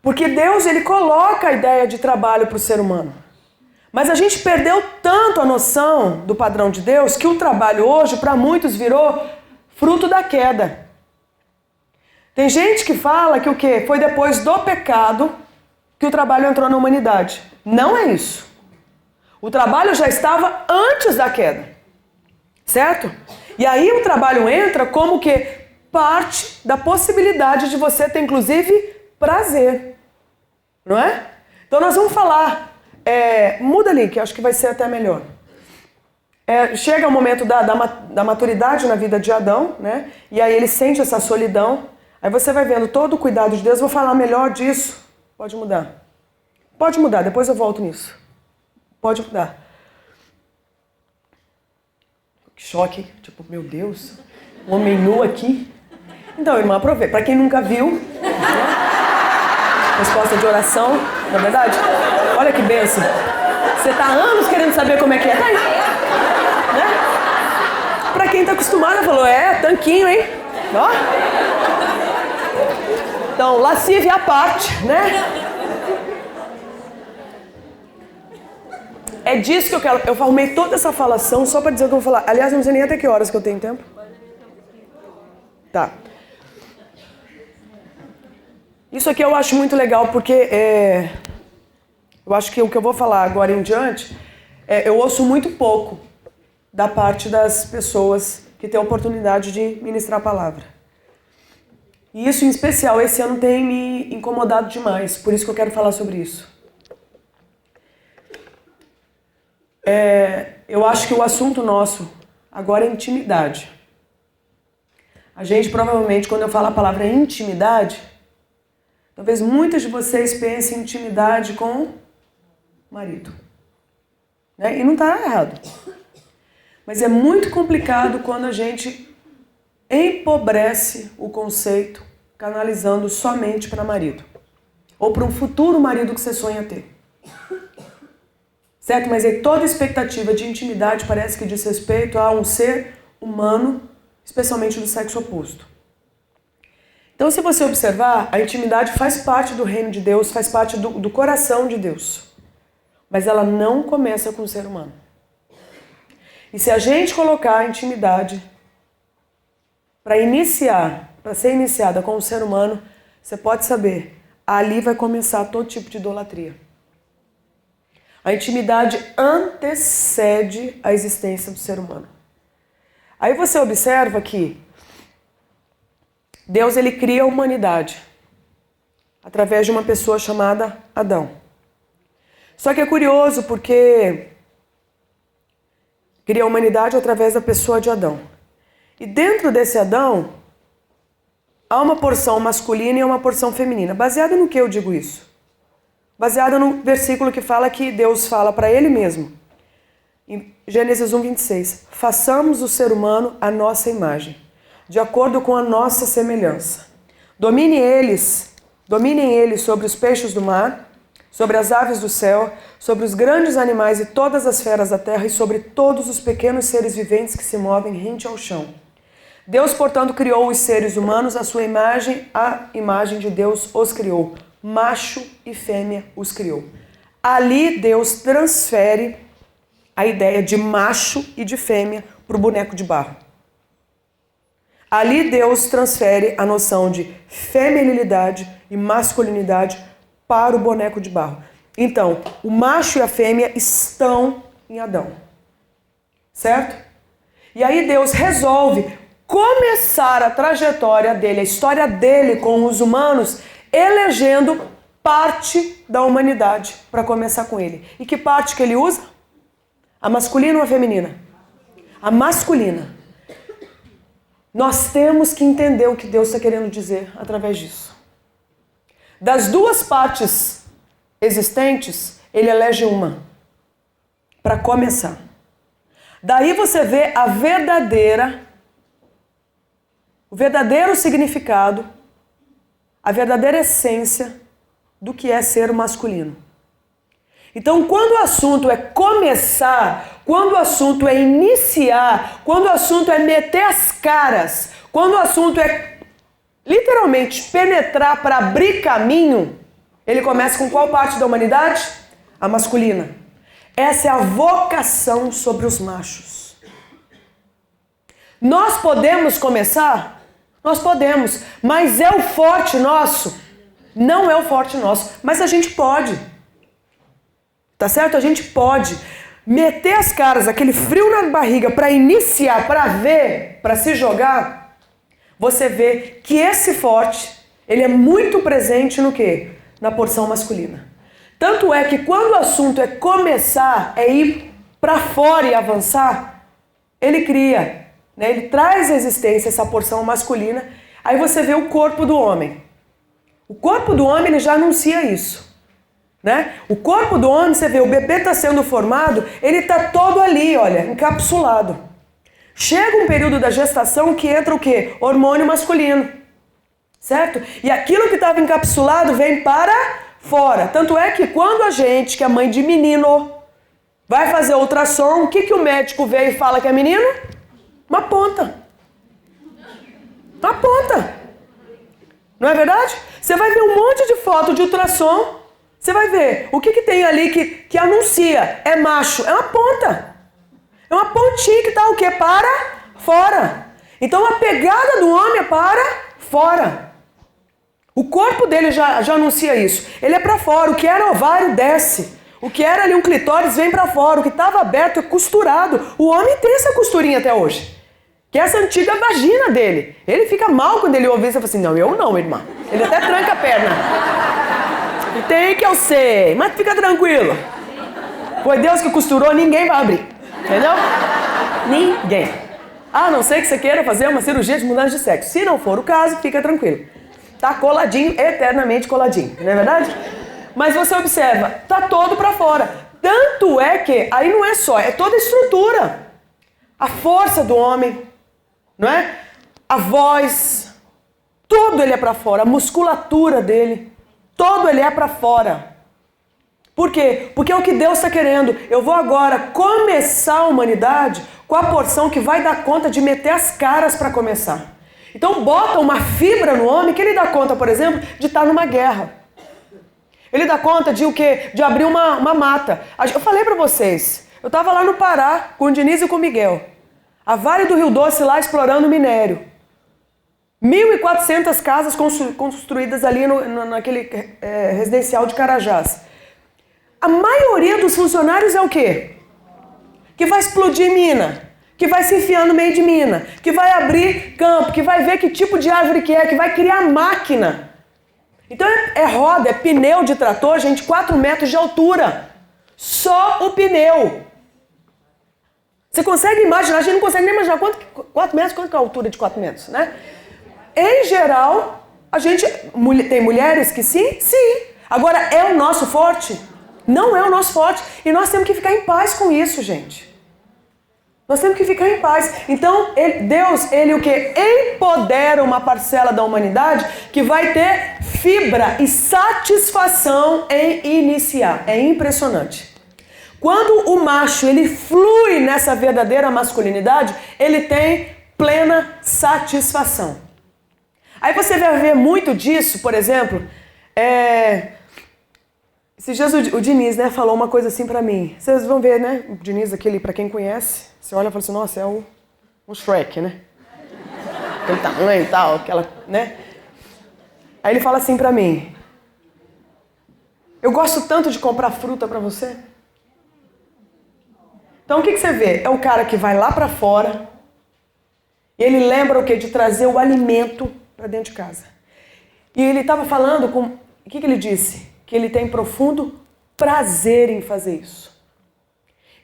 Porque Deus, ele coloca a ideia de trabalho para o ser humano. Mas a gente perdeu tanto a noção do padrão de Deus que o trabalho hoje, para muitos, virou fruto da queda. Tem gente que fala que o quê? Foi depois do pecado que o trabalho entrou na humanidade. Não é isso. O trabalho já estava antes da queda. Certo? E aí o trabalho entra como que parte da possibilidade de você ter, inclusive, prazer. Não é? Então nós vamos falar. Muda ali, que acho que vai ser até melhor. Chega o momento da maturidade na vida de Adão, né? E aí ele sente essa solidão. Aí você vai vendo todo o cuidado de Deus. Vou falar melhor disso. Pode mudar. Pode mudar, depois eu volto nisso. Pode mudar. Que choque. Tipo, meu Deus, um homem nu aqui. Então, irmã, aproveita. Para quem nunca viu, né? Resposta de oração, na verdade. Olha que bênção. Você tá há anos querendo saber como é que é. Tá aí. Né? Pra quem tá acostumado, falou, tanquinho, hein? Ó. Então, lascívia à parte, né? É disso que eu quero. Eu arrumei toda essa falação só pra dizer o que eu vou falar. Aliás, não sei nem até que horas que eu tenho tempo. Tá. Isso aqui eu acho muito legal porque eu acho que o que eu vou falar agora em diante, eu ouço muito pouco da parte das pessoas que têm a oportunidade de ministrar a palavra. E isso em especial esse ano tem me incomodado demais, por isso que eu quero falar sobre isso. Eu acho que o assunto nosso agora é intimidade. A gente provavelmente, quando eu falo a palavra intimidade, talvez muitos de vocês pensem em intimidade com o marido. Né? E não está errado. Mas é muito complicado quando a gente empobrece o conceito, canalizando somente para marido. Ou para um futuro marido que você sonha ter. Certo? Mas aí toda expectativa de intimidade parece que diz respeito a um ser humano, especialmente do sexo oposto. Então, se você observar, a intimidade faz parte do reino de Deus, faz parte do coração de Deus. Mas ela não começa com o ser humano. E se a gente colocar a intimidade para ser iniciada com o ser humano, você pode saber, ali vai começar todo tipo de idolatria. A intimidade antecede a existência do ser humano. Aí você observa que Deus ele cria a humanidade através de uma pessoa chamada Adão. Só que é curioso porque cria a humanidade através da pessoa de Adão. E dentro desse Adão há uma porção masculina e uma porção feminina. Baseado no que eu digo isso? Baseado no versículo que fala que Deus fala para ele mesmo. Em Gênesis 1:26, façamos o ser humano à nossa imagem, de acordo com a nossa semelhança. Dominem eles sobre os peixes do mar, sobre as aves do céu, sobre os grandes animais e todas as feras da terra e sobre todos os pequenos seres viventes que se movem rente ao chão. Deus, portanto, criou os seres humanos à sua imagem, a imagem de Deus os criou. Macho e fêmea os criou. Ali Deus transfere a ideia de macho e de fêmea para o boneco de barro. Ali Deus transfere a noção de feminilidade e masculinidade para o boneco de barro. Então, o macho e a fêmea estão em Adão. Certo? E aí Deus resolve começar a trajetória dele, a história dele com os humanos, elegendo parte da humanidade para começar com ele. E que parte que ele usa? A masculina ou a feminina? A masculina. Nós temos que entender o que Deus está querendo dizer através disso. Das duas partes existentes, ele elege uma para começar. Daí você vê o verdadeiro significado, a verdadeira essência do que é ser masculino. Então, quando o assunto é começar, quando o assunto é iniciar, quando o assunto é meter as caras, quando o assunto é literalmente penetrar para abrir caminho, ele começa com qual parte da humanidade? A masculina. Essa é a vocação sobre os machos. Nós podemos começar? Nós podemos, mas é o forte nosso? Não é o forte nosso, mas a gente pode. Tá certo? A gente pode meter as caras, aquele frio na barriga para iniciar, para ver, para se jogar. Você vê que esse forte, ele é muito presente no quê? Na porção masculina. Tanto é que quando o assunto é começar, é ir para fora e avançar, ele cria, né? Ele traz à existência essa porção masculina. Aí você vê o corpo do homem. O corpo do homem, ele já anuncia isso. Né? O corpo do homem, você vê, o bebê está sendo formado, ele está todo ali, olha, encapsulado. Chega um período da gestação que entra o quê? Hormônio masculino, certo? E aquilo que estava encapsulado vem para fora. Tanto é que quando a gente, que é mãe de menino, vai fazer ultrassom, o que o médico vê e fala que é menino? Uma ponta. Uma ponta. Não é verdade? Você vai ver um monte de foto de ultrassom, você vai ver o que tem ali que anuncia, é macho, é uma ponta. É uma pontinha que está o quê? Para fora. Então a pegada do homem é para fora. O corpo dele já anuncia isso. Ele é para fora. O que era ovário desce. O que era ali um clitóris vem para fora. O que estava aberto é costurado. O homem tem essa costurinha até hoje. Que é essa antiga vagina dele. Ele fica mal quando ele ouve isso e fala assim, não, eu não, irmã. Ele até tranca a perna. E tem que eu sei, mas fica tranquilo. Foi Deus que costurou, ninguém vai abrir. Entendeu? Ninguém. A não ser que você queira fazer uma cirurgia de mudança de sexo. Se não for o caso, fica tranquilo. Tá coladinho, eternamente coladinho. Não é verdade? Mas você observa, tá todo pra fora. Tanto é que, aí não é só, é toda a estrutura. A força do homem, não é? A voz, tudo ele é pra fora. A musculatura dele, todo ele é pra fora. Por quê? Porque é o que Deus está querendo. Eu vou agora começar a humanidade com a porção que vai dar conta de meter as caras para começar. Então bota uma fibra no homem que ele dá conta, por exemplo, de estar numa guerra. Ele dá conta de o quê? De abrir uma mata. Eu falei para vocês, eu estava lá no Pará com o Diniz e com o Miguel. A Vale do Rio Doce lá explorando minério. 1.400 casas construídas ali naquele residencial de Carajás. A maioria dos funcionários é o quê? Que vai explodir mina, que vai se enfiar no meio de mina, que vai abrir campo, que vai ver que tipo de árvore que é, que vai criar máquina. Então é roda, é pneu de trator, gente, 4 metros de altura. Só o pneu. Você consegue imaginar? A gente não consegue nem imaginar 4 metros, quanto é a altura de 4 metros, né? Em geral, a gente tem mulheres que sim. Agora, é o nosso forte? Não é o nosso forte. E nós temos que ficar em paz com isso, gente. Nós temos que ficar em paz. Então, Deus, ele o quê? Empodera uma parcela da humanidade que vai ter fibra e satisfação em iniciar. É impressionante. Quando o macho, ele flui nessa verdadeira masculinidade, ele tem plena satisfação. Aí você vai ver muito disso, por exemplo, esses dias o Diniz, né, falou uma coisa assim pra mim. Vocês vão ver, né, o Diniz, aquele, pra quem conhece, você olha e fala assim, nossa, é o Shrek, né? Aquele tamanho e tal, aquela, né? Aí ele fala assim pra mim, eu gosto tanto de comprar fruta pra você. Então o que você vê? É o cara que vai lá pra fora e ele lembra o quê? De trazer o alimento pra dentro de casa. E ele estava falando com... O que ele disse? Que ele tem profundo prazer em fazer isso.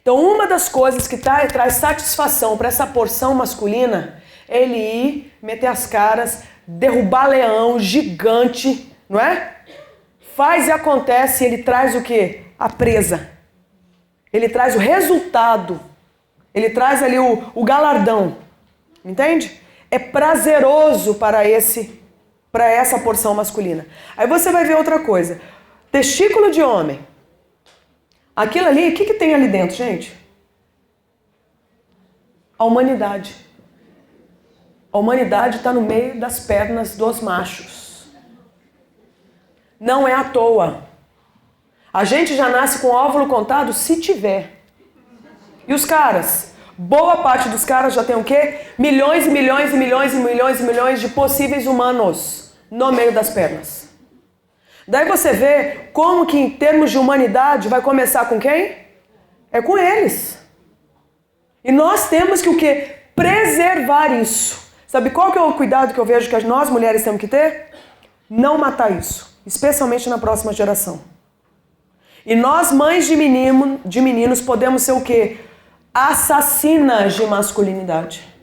Então uma das coisas que traz satisfação para essa porção masculina é ele ir, meter as caras, derrubar leão, gigante, não é? Faz e acontece, ele traz o quê? A presa. Ele traz o resultado. Ele traz ali o galardão. Entende? É prazeroso para essa porção masculina. Aí você vai ver outra coisa. Testículo de homem. Aquilo ali, o que tem ali dentro, gente? A humanidade. A humanidade está no meio das pernas dos machos. Não é à toa. A gente já nasce com óvulo contado se tiver. E os caras? Boa parte dos caras já tem o quê? Milhões e milhões e milhões e milhões e milhões de possíveis humanos no meio das pernas. Daí você vê como que em termos de humanidade vai começar com quem? É com eles. E nós temos que o quê? Preservar isso. Sabe qual que é o cuidado que eu vejo que nós mulheres temos que ter? Não matar isso. Especialmente na próxima geração. E nós mães de meninos podemos ser o quê? Assassinas de masculinidade.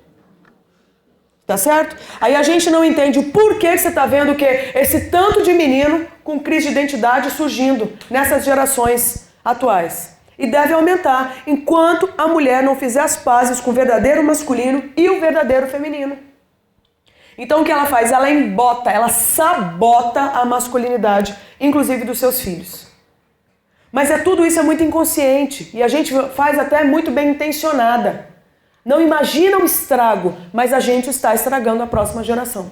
Tá certo? Aí a gente não entende o porquê que você tá vendo o quê? Esse tanto de menino com crise de identidade surgindo nessas gerações atuais. e deve aumentar, enquanto a mulher não fizer as pazes com o verdadeiro masculino e o verdadeiro feminino. Então o que ela faz? Ela embota, ela sabota a masculinidade, inclusive dos seus filhos. Mas tudo isso é muito inconsciente e a gente faz até muito bem intencionada. Não imagina o estrago, mas a gente está estragando a próxima geração.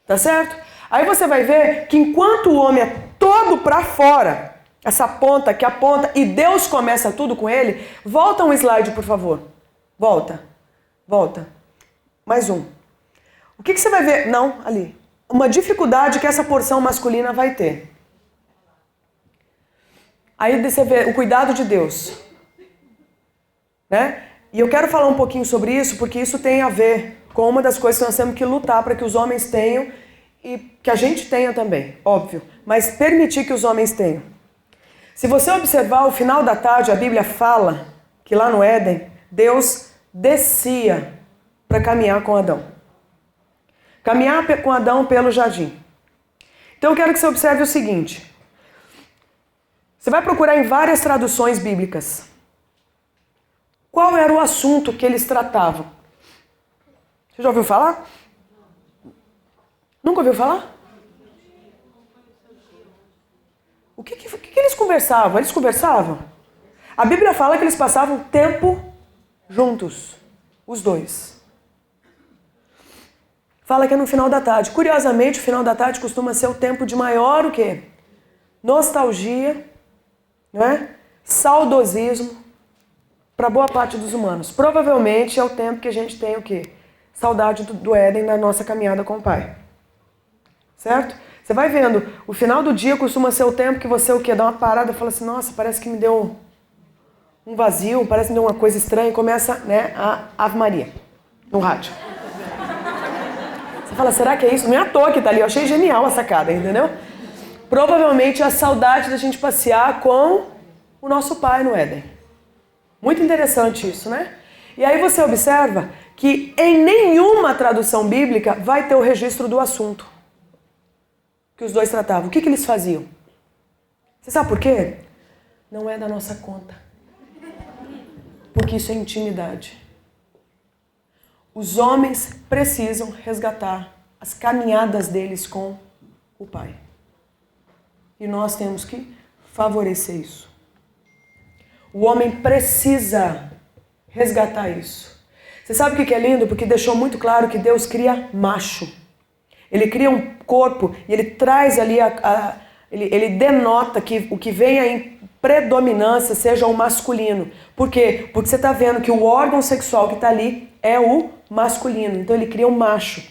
Tá certo? Aí você vai ver que enquanto o homem é todo para fora, essa ponta que aponta e Deus começa tudo com ele, volta um slide, por favor. Volta. Mais um. O que você vai ver? Não, ali. Uma dificuldade que essa porção masculina vai ter. Aí você vê o cuidado de Deus. Né? E eu quero falar um pouquinho sobre isso, porque isso tem a ver com uma das coisas que nós temos que lutar para que os homens tenham e que a gente tenha também, óbvio, mas permitir que os homens tenham. Se você observar o final da tarde, a Bíblia fala que lá no Éden, Deus descia para caminhar com Adão. Caminhar com Adão pelo jardim. Então eu quero que você observe o seguinte. Você vai procurar em várias traduções bíblicas. Qual era o assunto que eles tratavam? Você já ouviu falar? Nunca ouviu falar? O que eles conversavam? Eles conversavam? A Bíblia fala que eles passavam tempo juntos, os dois. Fala que é no final da tarde. Curiosamente, o final da tarde costuma ser o tempo de maior o quê? Nostalgia, não é? Saudosismo para boa parte dos humanos. Provavelmente é o tempo que a gente tem o quê? Saudade do Éden na nossa caminhada com o Pai. Certo? Você vai vendo, o final do dia costuma ser o tempo que você o quê? Dá uma parada e fala assim, nossa, parece que me deu um vazio, parece que me deu uma coisa estranha e começa, né, a Ave Maria no rádio. Você fala, será que é isso? Não é à toa que tá ali, eu achei genial a sacada, entendeu? Provavelmente é a saudade da gente passear com o nosso Pai no Éden. Muito interessante isso, né? E aí você observa que em nenhuma tradução bíblica vai ter o registro do assunto que os dois tratavam. O que eles faziam? Você sabe por quê? Não é da nossa conta. Porque isso é intimidade. Os homens precisam resgatar as caminhadas deles com o Pai. E nós temos que favorecer isso. O homem precisa resgatar isso. Você sabe o que é lindo? Porque deixou muito claro que Deus cria macho. Ele cria um corpo e ele traz ali, ele denota que o que vem em predominância seja o masculino. Por quê? Porque você está vendo que o órgão sexual que está ali é o masculino. Então ele cria um macho.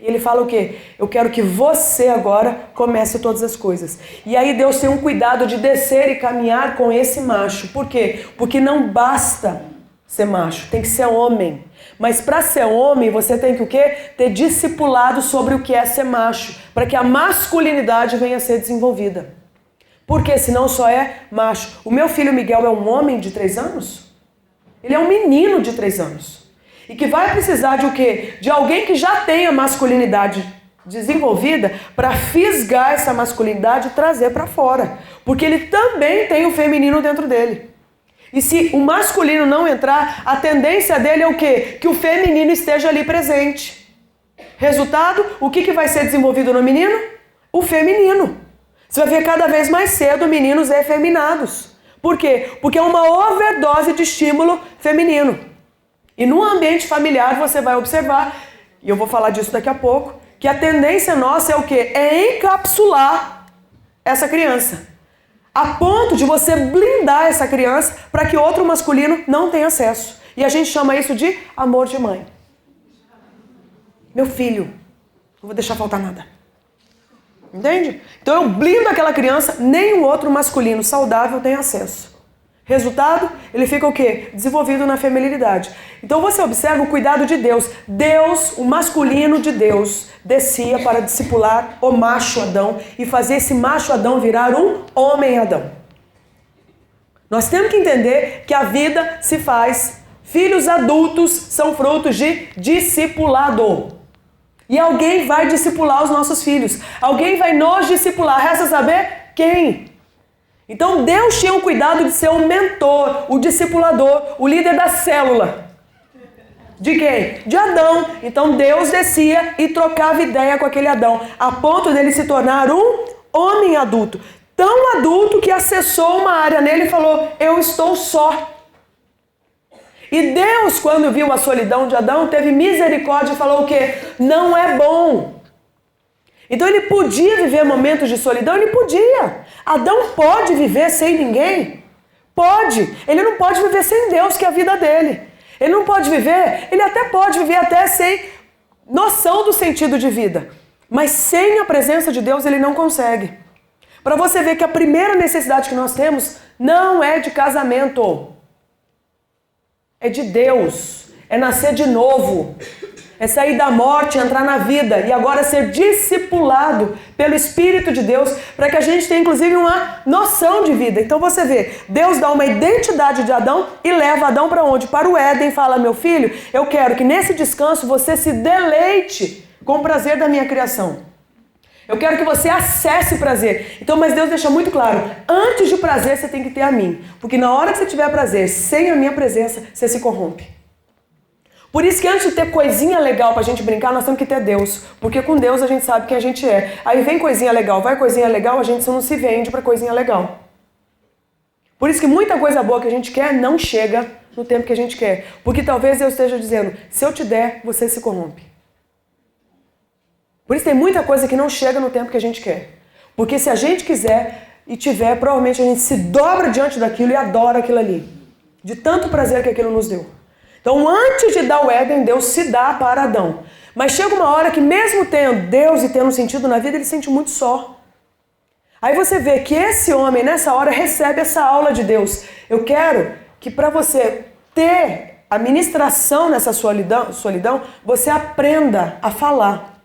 E ele fala o quê? Eu quero que você agora comece todas as coisas. E aí Deus tem um cuidado de descer e caminhar com esse macho. Por quê? Porque não basta ser macho, tem que ser homem. Mas para ser homem, você tem que o quê? Ter discipulado sobre o que é ser macho, para que a masculinidade venha a ser desenvolvida. Porque senão só é macho. O meu filho Miguel é um homem de 3 anos? Ele é um menino de 3 anos. E que vai precisar de o quê? De alguém que já tenha masculinidade desenvolvida para fisgar essa masculinidade e trazer para fora. Porque ele também tem o feminino dentro dele. E se o masculino não entrar, a tendência dele é o quê? Que o feminino esteja ali presente. Resultado, o que vai ser desenvolvido no menino? O feminino. Você vai ver cada vez mais cedo meninos efeminados. Por quê? Porque é uma overdose de estímulo feminino. E no ambiente familiar você vai observar, e eu vou falar disso daqui a pouco, que a tendência nossa é o quê? É encapsular essa criança. A ponto de você blindar essa criança para que outro masculino não tenha acesso. E a gente chama isso de amor de mãe. Meu filho, não vou deixar faltar nada. Entende? Então eu blindo aquela criança, nenhum outro masculino saudável tem acesso. Resultado, ele fica o quê? Desenvolvido na feminilidade. Então você observa o cuidado de Deus. Deus, o masculino de Deus, descia para discipular o macho Adão e fazer esse macho Adão virar um homem Adão. Nós temos que entender que a vida se faz, filhos adultos são frutos de discipulado. E alguém vai discipular os nossos filhos. Alguém vai nos discipular. Resta saber quem? Então Deus tinha o cuidado de ser o mentor, o discipulador, o líder da célula. De quem? De Adão. Então Deus descia e trocava ideia com aquele Adão, a ponto dele se tornar um homem adulto. Tão adulto que acessou uma área nele e falou, eu estou só. E Deus, quando viu a solidão de Adão, teve misericórdia e falou o quê? Não é bom. Então ele podia viver momentos de solidão? Ele podia. Adão pode viver sem ninguém? Pode. Ele não pode viver sem Deus, que é a vida dele. Ele não pode viver, ele até pode viver até sem noção do sentido de vida. Mas sem a presença de Deus ele não consegue. Para você ver que a primeira necessidade que nós temos não é de casamento. É de Deus. É nascer de novo. É sair da morte, entrar na vida e agora ser discipulado pelo Espírito de Deus para que a gente tenha inclusive uma noção de vida. Então você vê, Deus dá uma identidade de Adão e leva Adão para onde? Para o Éden e fala, meu filho, eu quero que nesse descanso você se deleite com o prazer da minha criação. Eu quero que você acesse prazer. Então, mas Deus deixa muito claro, antes de prazer você tem que ter a mim. Porque na hora que você tiver prazer, sem a minha presença, você se corrompe. Por isso que antes de ter coisinha legal pra gente brincar, nós temos que ter Deus. Porque com Deus a gente sabe quem a gente é. Aí vem coisinha legal, vai coisinha legal, a gente não se vende pra coisinha legal. Por isso que muita coisa boa que a gente quer não chega no tempo que a gente quer. Porque talvez Deus esteja dizendo, se eu te der, você se corrompe. Por isso tem muita coisa que não chega no tempo que a gente quer. Porque se a gente quiser e tiver, provavelmente a gente se dobra diante daquilo e adora aquilo ali. De tanto prazer que aquilo nos deu. Então, antes de dar o Éden, Deus se dá para Adão. Mas chega uma hora que mesmo tendo Deus e tendo sentido na vida, ele se sente muito só. Aí você vê que esse homem, nessa hora, recebe essa aula de Deus. Eu quero que para você ter a ministração nessa solidão, você aprenda a falar.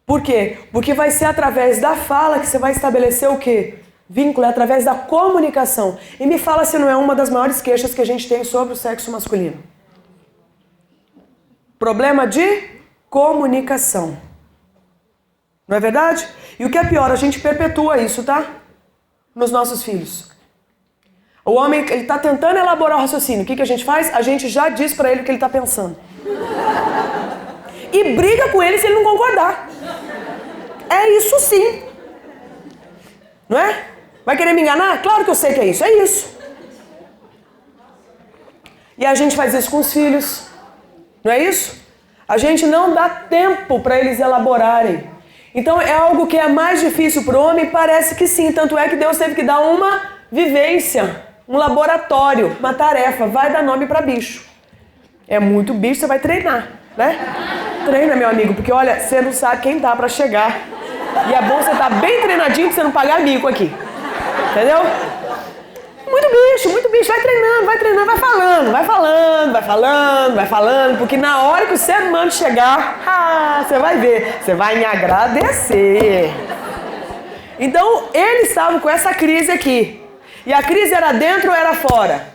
Por quê? Porque vai ser através da fala que você vai estabelecer o quê? Vínculo, é através da comunicação. E me fala se não é uma das maiores queixas que a gente tem sobre o sexo masculino. Problema de comunicação. Não é verdade? E o que é pior, a gente perpetua isso, tá? Nos nossos filhos. O homem, ele está tentando elaborar o raciocínio. O que a gente faz? A gente já diz para ele o que ele está pensando. E briga com ele se ele não concordar. É isso sim. Não é? Vai querer me enganar? Claro que eu sei que é isso. É isso. E a gente faz isso com os filhos. Não é isso? A gente não dá tempo para eles elaborarem. Então é algo que é mais difícil para o homem? Parece que sim. Tanto é que Deus teve que dar uma vivência, um laboratório, uma tarefa. Vai dar nome para bicho. É muito bicho, você vai treinar, né? Treina, meu amigo, porque olha, você não sabe quem tá para chegar. E é bom você estar bem treinadinho pra você não pagar mico aqui. Entendeu? Muito bicho. Vai treinando, vai falando. Porque na hora que o ser humano chegar, você vai ver. Você vai me agradecer. Então, eles estavam com essa crise aqui. E a crise era dentro ou era fora?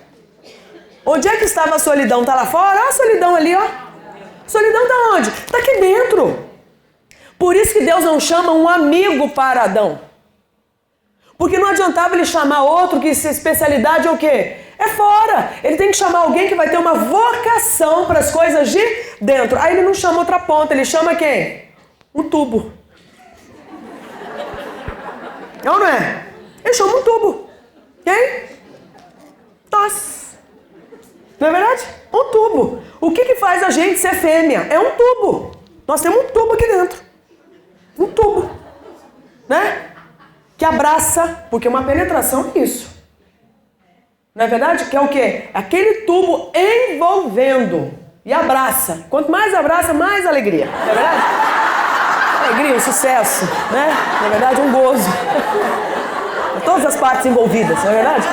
Onde é que estava a solidão? Tá lá fora? Olha a solidão ali, ó. Solidão tá onde? Tá aqui dentro. Por isso que Deus não chama um amigo para Adão. Porque não adiantava ele chamar outro que a especialidade é o quê? É fora. Ele tem que chamar alguém que vai ter uma vocação para as coisas de dentro. Aí ele não chama outra ponta, ele chama quem? Um tubo. Não é? Ele chama um tubo. Quem? Nós. Não é verdade? Um tubo. O que faz a gente ser fêmea? É um tubo. Nós temos um tubo aqui dentro. Um tubo, né? Que abraça, porque uma penetração é isso. Não é verdade? Que é o quê? Aquele tubo envolvendo e abraça. Quanto mais abraça, mais alegria. Não é verdade? Alegria, um sucesso, né? Na verdade, um gozo. Todas as partes envolvidas, não é verdade?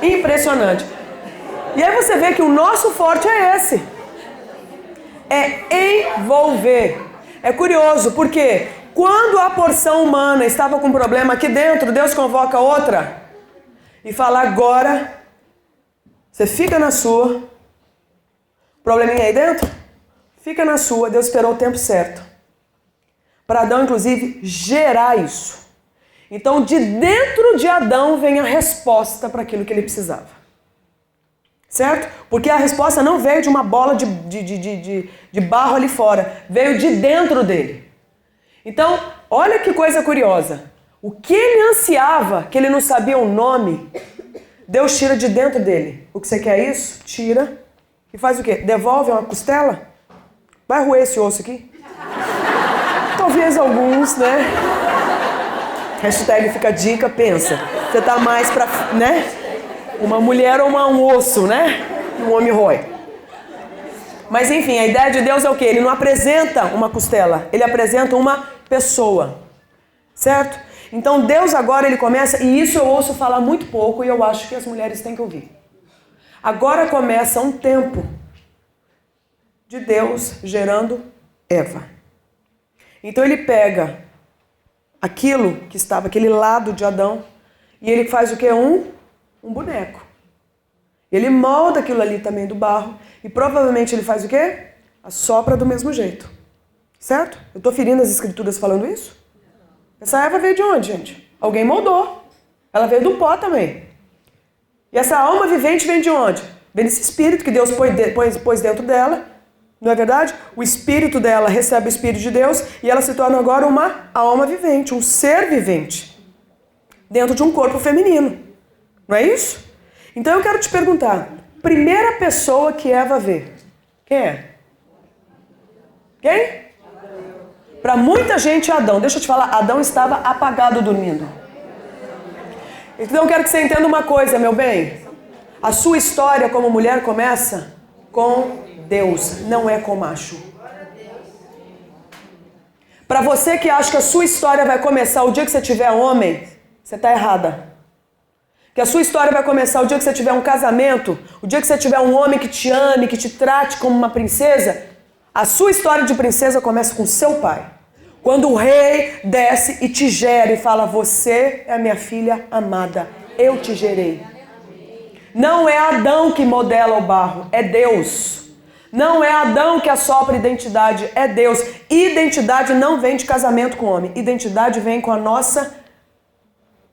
Impressionante. E aí você vê que o nosso forte é esse. É envolver. É curioso, porque quando a porção humana estava com problema aqui dentro, Deus convoca outra e fala, agora você fica na sua. Probleminha aí dentro? Fica na sua. Deus esperou o tempo certo. Para Adão, inclusive, gerar isso. Então, de dentro de Adão vem a resposta para aquilo que ele precisava. Certo? Porque a resposta não veio de uma bola de barro ali fora. Veio de dentro dele. Então, olha que coisa curiosa. O que ele ansiava, que ele não sabia o nome, Deus tira de dentro dele. O que você quer é isso? Tira. E faz o quê? Devolve uma costela? Vai roer esse osso aqui? Talvez alguns, né? Hashtag fica a dica, pensa. Você tá mais pra, né? Uma mulher ou um osso, né? Um homem rói. Mas enfim, a ideia de Deus é o quê? Ele não apresenta uma costela, ele apresenta uma pessoa. Certo? Então Deus agora ele começa, e isso eu ouço falar muito pouco e eu acho que as mulheres têm que ouvir. Agora começa um tempo de Deus gerando Eva. Então ele pega aquilo que estava, aquele lado de Adão, e ele faz o que? Um boneco. Ele molda aquilo ali também do barro, e provavelmente ele faz o quê? Assopra do mesmo jeito. Certo? Eu estou ferindo as escrituras falando isso? Essa Eva veio de onde, gente? Alguém moldou. Ela veio do pó também. E essa alma vivente vem de onde? Vem desse espírito que Deus pôs dentro dela. Não é verdade? O espírito dela recebe o espírito de Deus e ela se torna agora uma alma vivente, um ser vivente. Dentro de um corpo feminino. Não é isso? Então eu quero te perguntar. Primeira pessoa que Eva vê. Quem é? Quem? Para muita gente, Adão. Deixa eu te falar, Adão estava apagado dormindo. Então eu quero que você entenda uma coisa, meu bem. A sua história como mulher começa com Deus, não é com macho. Para você que acha que a sua história vai começar o dia que você tiver homem, você está errada. Que a sua história vai começar o dia que você tiver um casamento, o dia que você tiver um homem que te ame, que te trate como uma princesa, a sua história de princesa começa com seu pai. Quando o rei desce e te gera e fala, você é a minha filha amada, eu te gerei. Não é Adão que modela o barro, é Deus. Não é Adão que assopra identidade, é Deus. Identidade não vem de casamento com o homem, identidade vem com a nossa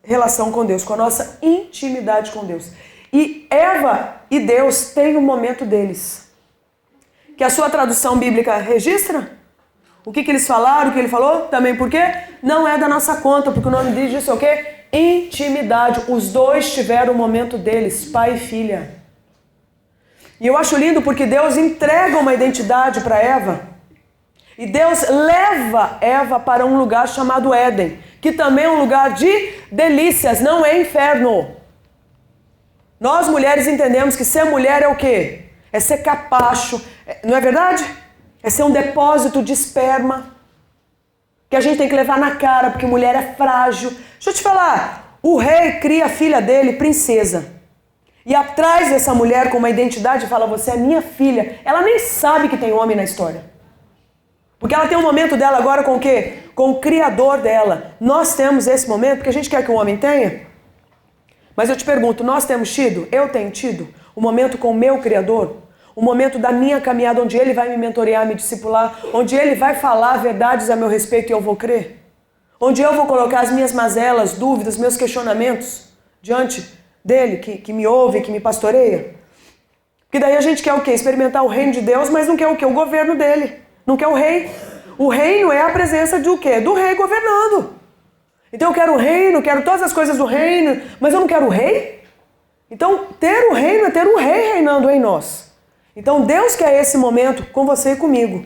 relação com Deus, com a nossa intimidade com Deus. E Eva e Deus têm um momento deles. Que a sua tradução bíblica registra? O que eles falaram, o que ele falou? Também por quê? Não é da nossa conta, porque o nome disso é o quê? Intimidade. Os dois tiveram o momento deles, pai e filha. E eu acho lindo porque Deus entrega uma identidade para Eva. E Deus leva Eva para um lugar chamado Éden, que também é um lugar de delícias, não é inferno. Nós mulheres entendemos que ser mulher é o quê? É ser capacho, não é verdade? É ser um depósito de esperma, que a gente tem que levar na cara, porque mulher é frágil. Deixa eu te falar, o rei cria a filha dele, princesa. E atrás dessa mulher com uma identidade fala, você é minha filha. Ela nem sabe que tem homem na história. Porque ela tem um momento dela agora com o quê? Com o criador dela. Nós temos esse momento porque a gente quer que o homem tenha. Mas eu te pergunto, nós temos tido, eu tenho tido, um momento com o meu criador? O momento da minha caminhada onde ele vai me mentorear, me discipular, onde ele vai falar verdades a meu respeito e eu vou crer? Onde eu vou colocar as minhas mazelas, dúvidas, meus questionamentos diante dele, que me ouve, que me pastoreia? Porque daí a gente quer o quê? Experimentar o reino de Deus, mas não quer o quê? O governo dele. Não quer o rei. O reino é a presença do quê? Do rei governando. Então eu quero o reino, quero todas as coisas do reino, mas eu não quero o rei? Então ter o reino é ter um rei reinando em nós. Então Deus quer esse momento com você e comigo.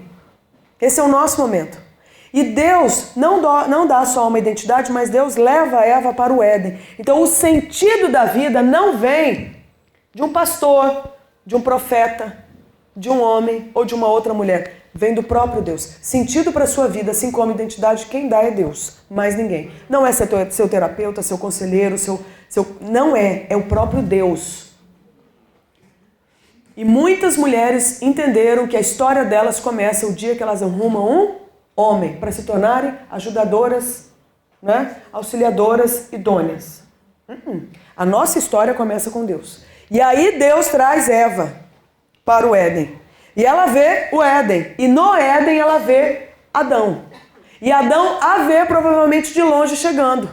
Esse é o nosso momento. E Deus não dá só uma identidade, mas Deus leva Eva para o Éden. Então o sentido da vida não vem de um pastor, de um profeta, de um homem ou de uma outra mulher. Vem do próprio Deus. Sentido para a sua vida, assim como identidade, quem dá é Deus. Mais ninguém. Não é seu terapeuta, seu conselheiro, não é. É o próprio Deus. E muitas mulheres entenderam que a história delas começa o dia que elas arrumam um homem para se tornarem ajudadoras, né? Auxiliadoras idôneas. A nossa história começa com Deus. E aí Deus traz Eva para o Éden. E ela vê o Éden. E no Éden ela vê Adão. E Adão a vê provavelmente de longe chegando.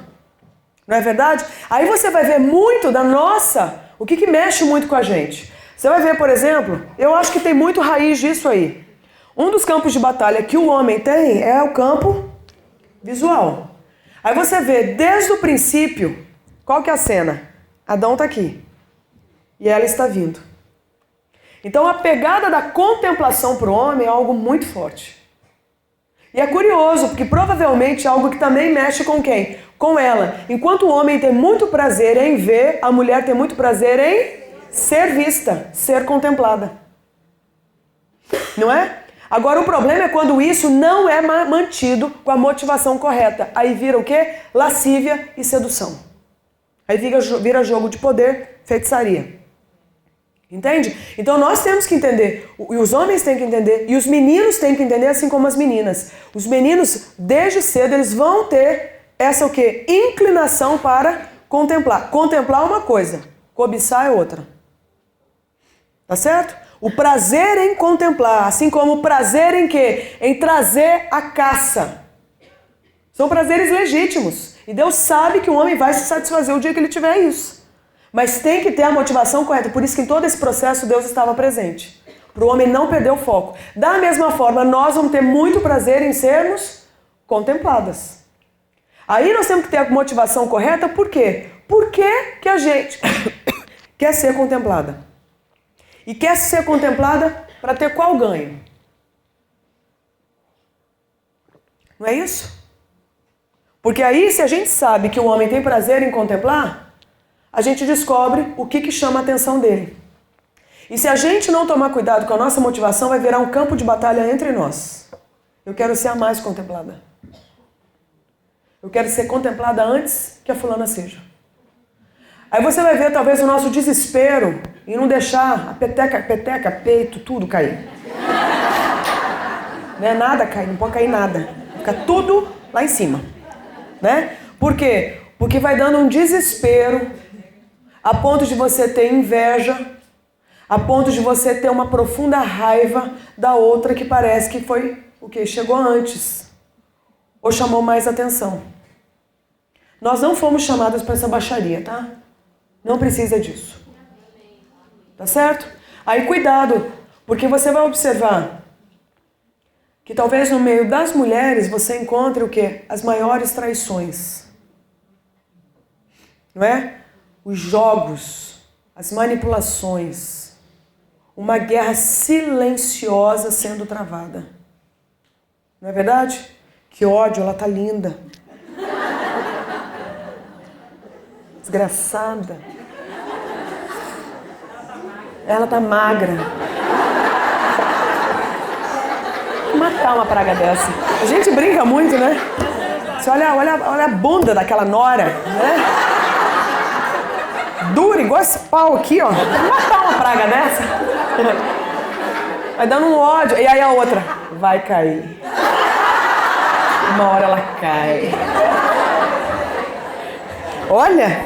Não é verdade? Aí você vai ver muito da nossa, o que mexe muito com a gente. Você vai ver, por exemplo, eu acho que tem muito raiz disso aí. Um dos campos de batalha que o homem tem é o campo visual. Aí você vê desde o princípio, qual que é a cena? Adão está aqui e ela está vindo. Então a pegada da contemplação para o homem é algo muito forte. E é curioso, porque provavelmente é algo que também mexe com quem? Com ela. Enquanto o homem tem muito prazer em ver, a mulher tem muito prazer em ser vista, ser contemplada. Não é? Agora o problema é quando isso não é mantido com a motivação correta. Aí vira o quê? Lascívia e sedução. Aí vira jogo de poder, feitiçaria. Entende? Então nós temos que entender, e os homens têm que entender, e os meninos têm que entender, assim como as meninas. Os meninos, desde cedo, eles vão ter essa o quê? Inclinação para contemplar. Contemplar é uma coisa, cobiçar é outra. Tá certo? O prazer em contemplar, assim como o prazer em quê? Em trazer a caça. São prazeres legítimos. E Deus sabe que o homem vai se satisfazer o dia que ele tiver isso. Mas tem que ter a motivação correta. Por isso que em todo esse processo Deus estava presente. Para o homem não perder o foco. Da mesma forma, nós vamos ter muito prazer em sermos contempladas. Aí nós temos que ter a motivação correta. Por quê? Por que a gente quer ser contemplada? E quer ser contemplada para ter qual ganho? Não é isso? Porque aí, se a gente sabe que o homem tem prazer em contemplar, a gente descobre o que chama a atenção dele. E se a gente não tomar cuidado com a nossa motivação, vai virar um campo de batalha entre nós. Eu quero ser a mais contemplada. Eu quero ser contemplada antes que a fulana seja. Aí você vai ver talvez o nosso desespero em não deixar a peteca, peito, tudo cair. Né? Nada cair, não pode cair nada. Fica tudo lá em cima. Né? Por quê? Porque vai dando um desespero a ponto de você ter inveja, a ponto de você ter uma profunda raiva da outra que parece que foi o que chegou antes ou chamou mais atenção. Nós não fomos chamadas para essa baixaria, tá? Não precisa disso. Tá certo? Aí cuidado, porque você vai observar que talvez no meio das mulheres você encontre o quê? As maiores traições. Não é? Os jogos, as manipulações, uma guerra silenciosa sendo travada. Não é verdade? Que ódio, ela tá linda. Desgraçada. Ela tá magra. Matar uma praga dessa. A gente brinca muito, né? Você olha a bunda daquela nora, né? Dura, igual esse pau aqui, ó. Matar uma praga dessa. Vai dando um ódio. E aí a outra vai cair. Uma hora ela cai. Olha,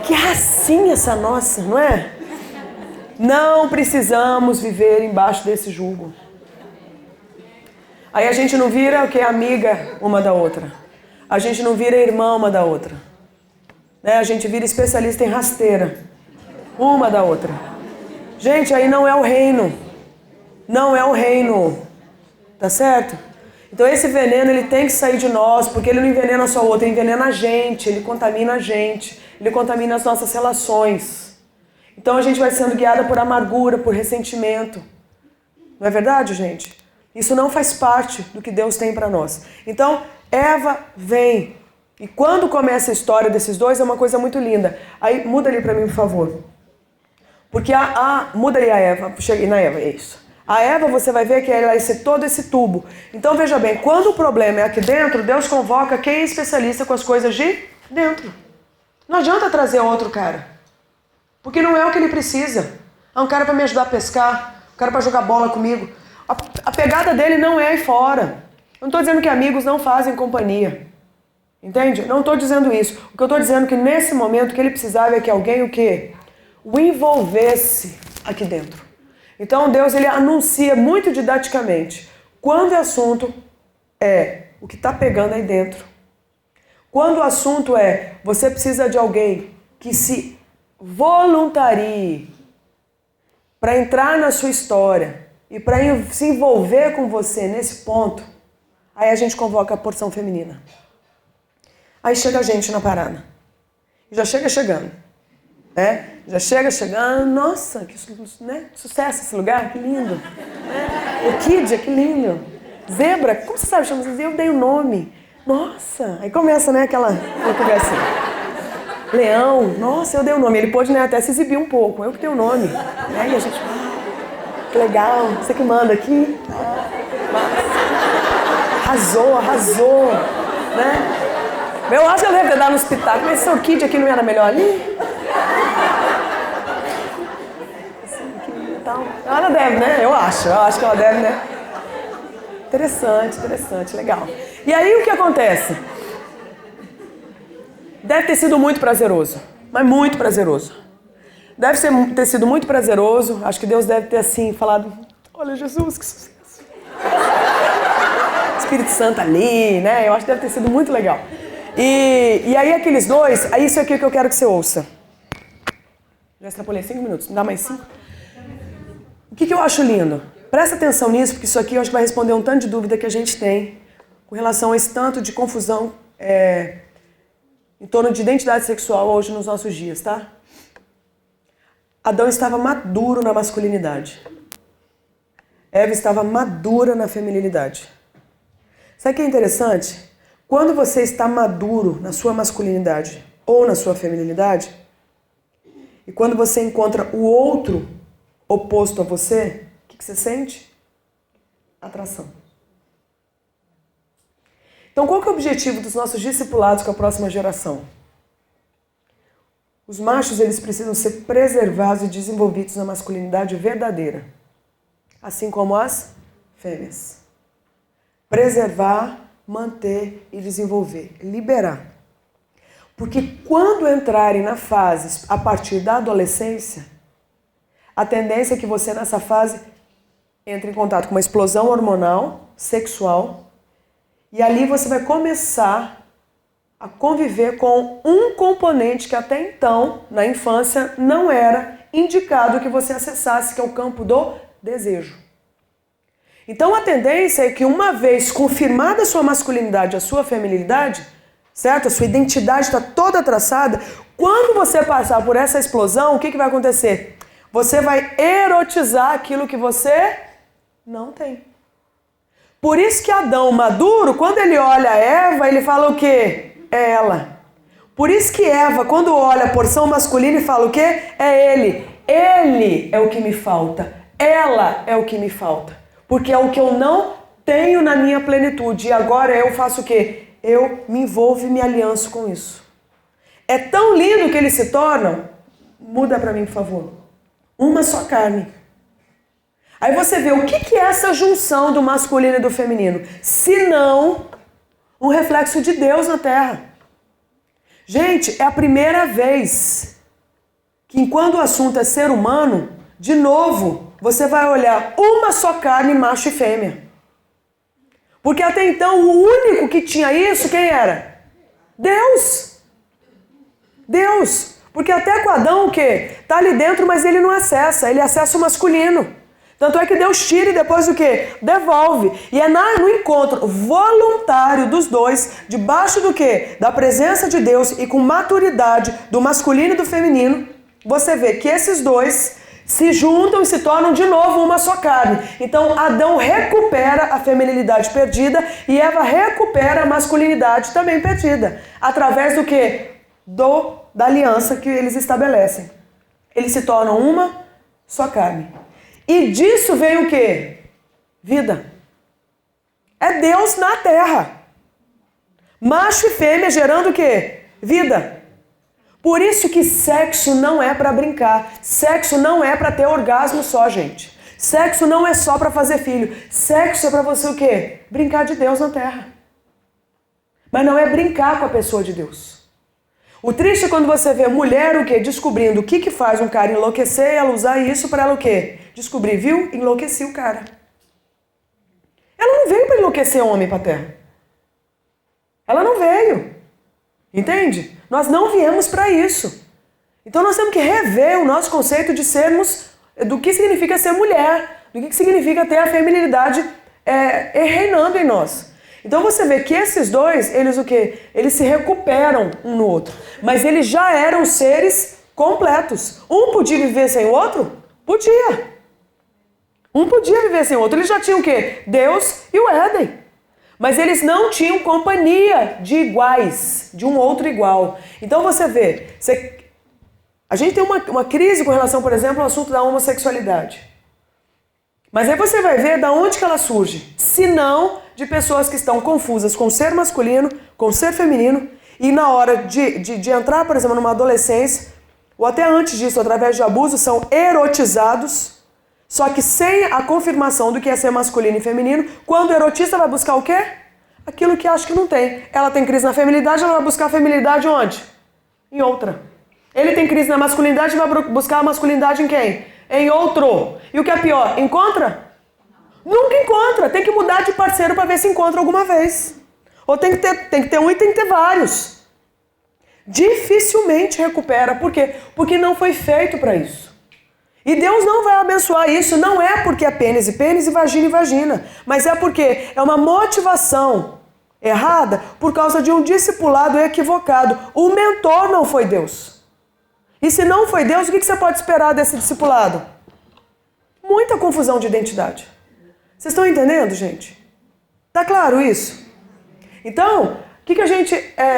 que racinha essa nossa, não é? Não precisamos viver embaixo desse jugo. Aí a gente não vira o que? Amiga uma da outra. A gente não vira irmã uma da outra. Né? A gente vira especialista em rasteira. Uma da outra. Gente, aí não é o reino. Não é o reino. Tá certo? Então esse veneno ele tem que sair de nós, porque ele não envenena só o outro, ele envenena a gente, ele contamina a gente, ele contamina as nossas relações. Então a gente vai sendo guiada por amargura, por ressentimento. Não é verdade, gente? Isso não faz parte do que Deus tem para nós. Então, Eva vem. E quando começa a história desses dois, é uma coisa muito linda. Aí, muda ali para mim, por favor. Porque muda ali a Eva. Cheguei na Eva, é isso. A Eva, você vai ver que ela vai ser todo esse tubo. Então, veja bem, quando o problema é aqui dentro, Deus convoca quem é especialista com as coisas de dentro. Não adianta trazer outro cara. Porque não é o que ele precisa. É um cara para me ajudar a pescar, um cara para jogar bola comigo. A pegada dele não é aí fora. Eu não estou dizendo que amigos não fazem companhia. Entende? Não estou dizendo isso. O que eu estou dizendo é que nesse momento o que ele precisava é que alguém o quê? O envolvesse aqui dentro. Então Deus ele anuncia muito didaticamente quando o assunto é o que está pegando aí dentro. Quando o assunto é você precisa de alguém que se voluntarie para entrar na sua história e para se envolver com você nesse ponto, aí a gente convoca a porção feminina. Aí chega a gente na parada. Já chega chegando. Né? Já chega chegando. Nossa, que né? Sucesso esse lugar, que lindo. Né? Orquídea, que lindo. Zebra, como você sabe? Chama assim? Eu dei o nome. Nossa. Aí começa, né, aquela conversa. Leão, nossa, eu dei o nome. Ele pôde, né, até se exibir um pouco. Eu que dei o nome. Né? E a gente, que legal. Você que manda aqui. Arrasou. Né? Eu acho que ela deve ter dado no hospital, mas essa orquídea aqui não era melhor ali? Ela deve, né? Eu acho que ela deve, né? Interessante, legal. E aí o que acontece? Deve ter sido muito prazeroso, mas muito prazeroso. Deve ter sido muito prazeroso, acho que Deus deve ter assim falado, olha Jesus, que sucesso. Espírito Santo ali, né? Eu acho que deve ter sido muito legal. E aí aqueles dois, é isso aqui que eu quero que você ouça. Já extrapolei 5 minutos, me dá mais 5? O que eu acho lindo? Presta atenção nisso, porque isso aqui eu acho que vai responder um tanto de dúvida que a gente tem com relação a esse tanto de confusão em torno de identidade sexual hoje nos nossos dias, tá? Adão estava maduro na masculinidade. Eva estava madura na feminilidade. Sabe o que é interessante? Quando você está maduro na sua masculinidade ou na sua feminilidade, e quando você encontra o outro oposto a você, o que você sente? Atração. Então, qual que é o objetivo dos nossos discipulados com a próxima geração? Os machos, eles precisam ser preservados e desenvolvidos na masculinidade verdadeira, assim como as fêmeas. Preservar, manter e desenvolver, liberar. Porque quando entrarem na fase a partir da adolescência, a tendência é que você nessa fase entre em contato com uma explosão hormonal, sexual, e ali você vai começar a conviver com um componente que até então, na infância, não era indicado que você acessasse, que é o campo do desejo. Então a tendência é que uma vez confirmada a sua masculinidade, a sua feminilidade, certo? A sua identidade está toda traçada, quando você passar por essa explosão, o que vai acontecer? Você vai erotizar aquilo que você não tem. Por isso que Adão maduro, quando ele olha Eva, ele fala o quê? É ela. Por isso que Eva, quando olha a porção masculina, fala o quê? É ele. Ele é o que me falta. Ela é o que me falta. Porque é o que eu não tenho na minha plenitude. E agora eu faço o quê? Eu me envolvo e me alianço com isso. É tão lindo que eles se tornam. Muda para mim, por favor. Uma só carne. Aí você vê o que é essa junção do masculino e do feminino. Se não um reflexo de Deus na Terra. Gente, é a primeira vez que enquanto o assunto é ser humano, de novo, você vai olhar uma só carne, macho e fêmea. Porque até então o único que tinha isso, quem era? Deus. Deus. Porque até com Adão o quê? Tá ali dentro, mas ele não acessa, ele acessa o masculino. Tanto é que Deus tira e depois o quê? Devolve. E é no encontro voluntário dos dois, debaixo do quê? Da presença de Deus e com maturidade do masculino e do feminino, você vê que esses dois se juntam e se tornam de novo uma só carne. Então Adão recupera a feminilidade perdida e Eva recupera a masculinidade também perdida. Através do quê? Da aliança que eles estabelecem. Eles se tornam uma só carne. E disso vem o quê? Vida. É Deus na terra. Macho e fêmea gerando o quê? Vida. Por isso que sexo não é para brincar. Sexo não é para ter orgasmo só, gente. Sexo não é só para fazer filho. Sexo é para você o quê? Brincar de Deus na terra. Mas não é brincar com a pessoa de Deus. O triste é quando você vê mulher o quê? Descobrindo o que faz um cara enlouquecer e ela usar isso para ela o quê? Descobrir, viu? Enlouqueci o cara. Ela não veio para enlouquecer homem para a terra. Ela não veio. Entende? Nós não viemos para isso. Então nós temos que rever o nosso conceito de sermos, do que significa ser mulher, do que significa ter a feminilidade reinando em nós. Então você vê que esses dois, eles o quê? Eles se recuperam um no outro. Mas eles já eram seres completos. Um podia viver sem o outro? Podia. Um podia viver sem o outro. Eles já tinham o quê? Deus e o Éden. Mas eles não tinham companhia de iguais, de um outro igual. Então você vê, a gente tem uma crise com relação, por exemplo, ao assunto da homossexualidade. Mas aí você vai ver de onde que ela surge. Se não de pessoas que estão confusas com o ser masculino, com o ser feminino, e na hora de entrar, por exemplo, numa adolescência, ou até antes disso, através de abuso, são erotizados, só que sem a confirmação do que é ser masculino e feminino. Quando o erotista vai buscar o quê? Aquilo que acha que não tem. Ela tem crise na feminilidade, ela vai buscar a feminilidade onde? Em outra. Ele tem crise na masculinidade, vai buscar a masculinidade em quem? Em outro. E o que é pior, encontra? Nunca encontra. Tem que mudar de parceiro para ver se encontra alguma vez. Ou tem que ter um e tem que ter vários. Dificilmente recupera. Por quê? Porque não foi feito para isso. E Deus não vai abençoar isso. Não é porque é pênis e vagina e vagina. Mas é porque é uma motivação errada por causa de um discipulado equivocado. O mentor não foi Deus. E se não foi Deus, o que você pode esperar desse discipulado? Muita confusão de identidade. Vocês estão entendendo, gente? Tá claro isso? Então, o que a gente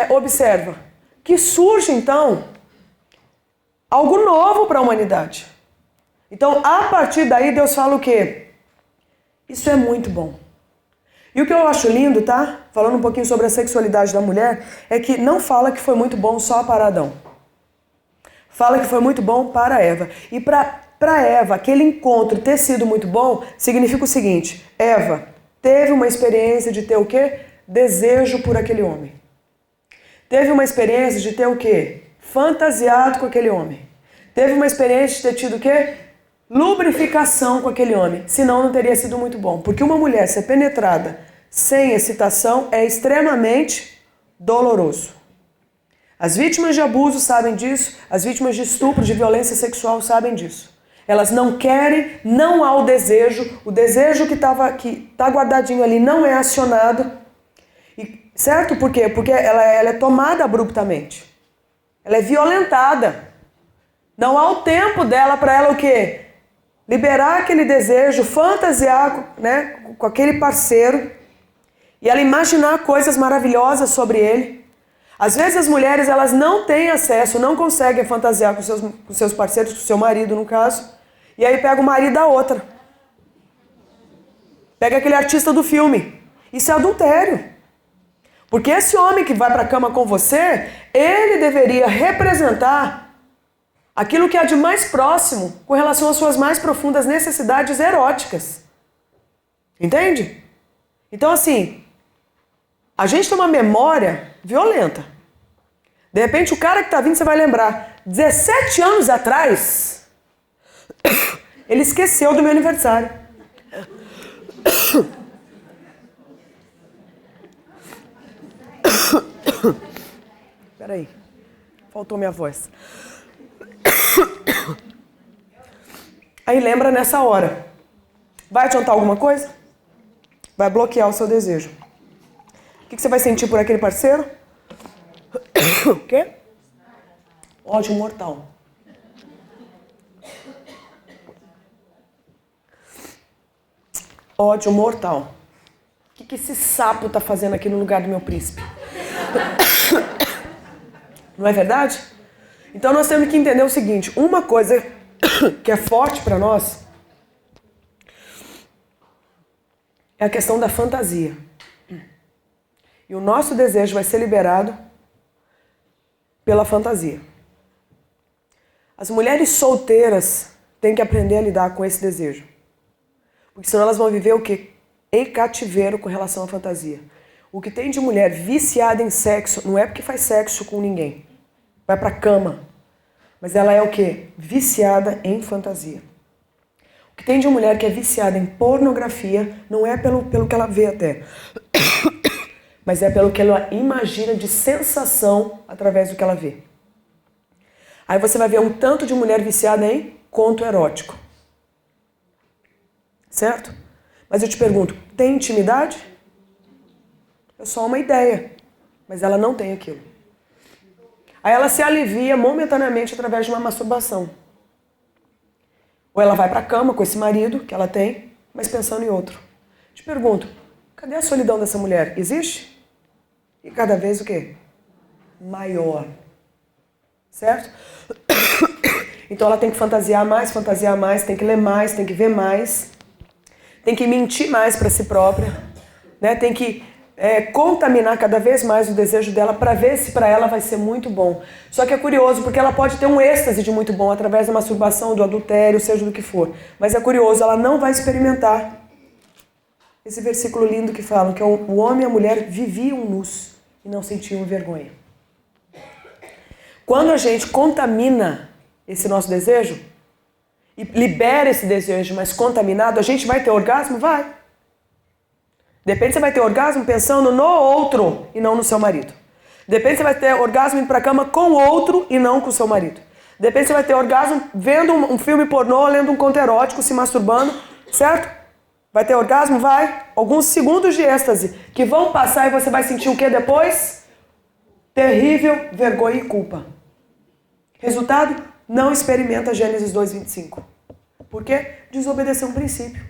observa? Que surge, então, algo novo para a humanidade. Então, a partir daí, Deus fala o quê? Isso é muito bom. E o que eu acho lindo, tá? Falando um pouquinho sobre a sexualidade da mulher, é que não fala que foi muito bom só para Adão. Fala que foi muito bom para Eva. E para Eva, aquele encontro ter sido muito bom, significa o seguinte: Eva teve uma experiência de ter o quê? Desejo por aquele homem. Teve uma experiência de ter o quê? Fantasiado com aquele homem. Teve uma experiência de ter tido o quê? Lubrificação com aquele homem. Senão não teria sido muito bom. Porque uma mulher ser penetrada sem excitação é extremamente doloroso. As vítimas de abuso sabem disso, as vítimas de estupro, de violência sexual sabem disso. Elas não querem, não há o desejo que está guardadinho ali não é acionado. E, certo? Por quê? Porque ela é tomada abruptamente. Ela é violentada. Não há o tempo dela para ela o quê? Liberar aquele desejo, fantasiar, né, com aquele parceiro e ela imaginar coisas maravilhosas sobre ele. Às vezes as mulheres elas não têm acesso, não conseguem fantasiar com seus parceiros, com seu marido no caso, e aí pega o marido da outra. Pega aquele artista do filme. Isso é adultério. Porque esse homem que vai para a cama com você, ele deveria representar aquilo que há de mais próximo com relação às suas mais profundas necessidades eróticas. Entende? Então assim, a gente tem uma memória violenta. De repente o cara que está vindo, você vai lembrar, 17 anos atrás, ele esqueceu do meu aniversário. Peraí, faltou minha voz. Aí lembra nessa hora. Vai adiantar alguma coisa? Vai bloquear o seu desejo. O que você vai sentir por aquele parceiro? O quê? Ódio mortal. Ódio mortal. O que esse sapo tá fazendo aqui no lugar do meu príncipe? Não é verdade? Então nós temos que entender o seguinte, uma coisa que é forte para nós é a questão da fantasia. E o nosso desejo vai ser liberado pela fantasia. As mulheres solteiras têm que aprender a lidar com esse desejo. Porque senão elas vão viver o quê? Em cativeiro com relação à fantasia. O que tem de mulher viciada em sexo não é porque faz sexo com ninguém. Vai pra cama. Mas ela é o quê? Viciada em fantasia. O que tem de mulher que é viciada em pornografia não é pelo que ela vê até. mas é pelo que ela imagina de sensação através do que ela vê. Aí você vai ver um tanto de mulher viciada em conto erótico. Certo? Mas eu te pergunto, tem intimidade? É só uma ideia, mas ela não tem aquilo. Aí ela se alivia momentaneamente através de uma masturbação. Ou ela vai para a cama com esse marido que ela tem, mas pensando em outro. Te pergunto, cadê a solidão dessa mulher? Existe? E cada vez o quê? Maior. Certo? Então ela tem que fantasiar mais, tem que ler mais, tem que ver mais, tem que mentir mais para si própria, né? Tem que contaminar cada vez mais o desejo dela para ver se para ela vai ser muito bom. Só que é curioso porque ela pode ter um êxtase de muito bom através da masturbação, do adultério, seja do que for. Mas é curioso, ela não vai experimentar esse versículo lindo que fala que o homem e a mulher viviam nus e não sentiam vergonha. Quando a gente contamina esse nosso desejo e libera esse desejo, mas contaminado, a gente vai ter orgasmo? Vai. De repente você vai ter orgasmo pensando no outro e não no seu marido. De repente você vai ter orgasmo indo pra cama com o outro e não com o seu marido. De repente você vai ter orgasmo vendo um filme pornô, lendo um conto erótico, se masturbando, certo? Vai ter orgasmo? Vai. Alguns segundos de êxtase que vão passar e você vai sentir o que depois? Terrível vergonha e culpa. Resultado? Não experimenta Gênesis 2:25. Por quê? Desobedeceu um princípio.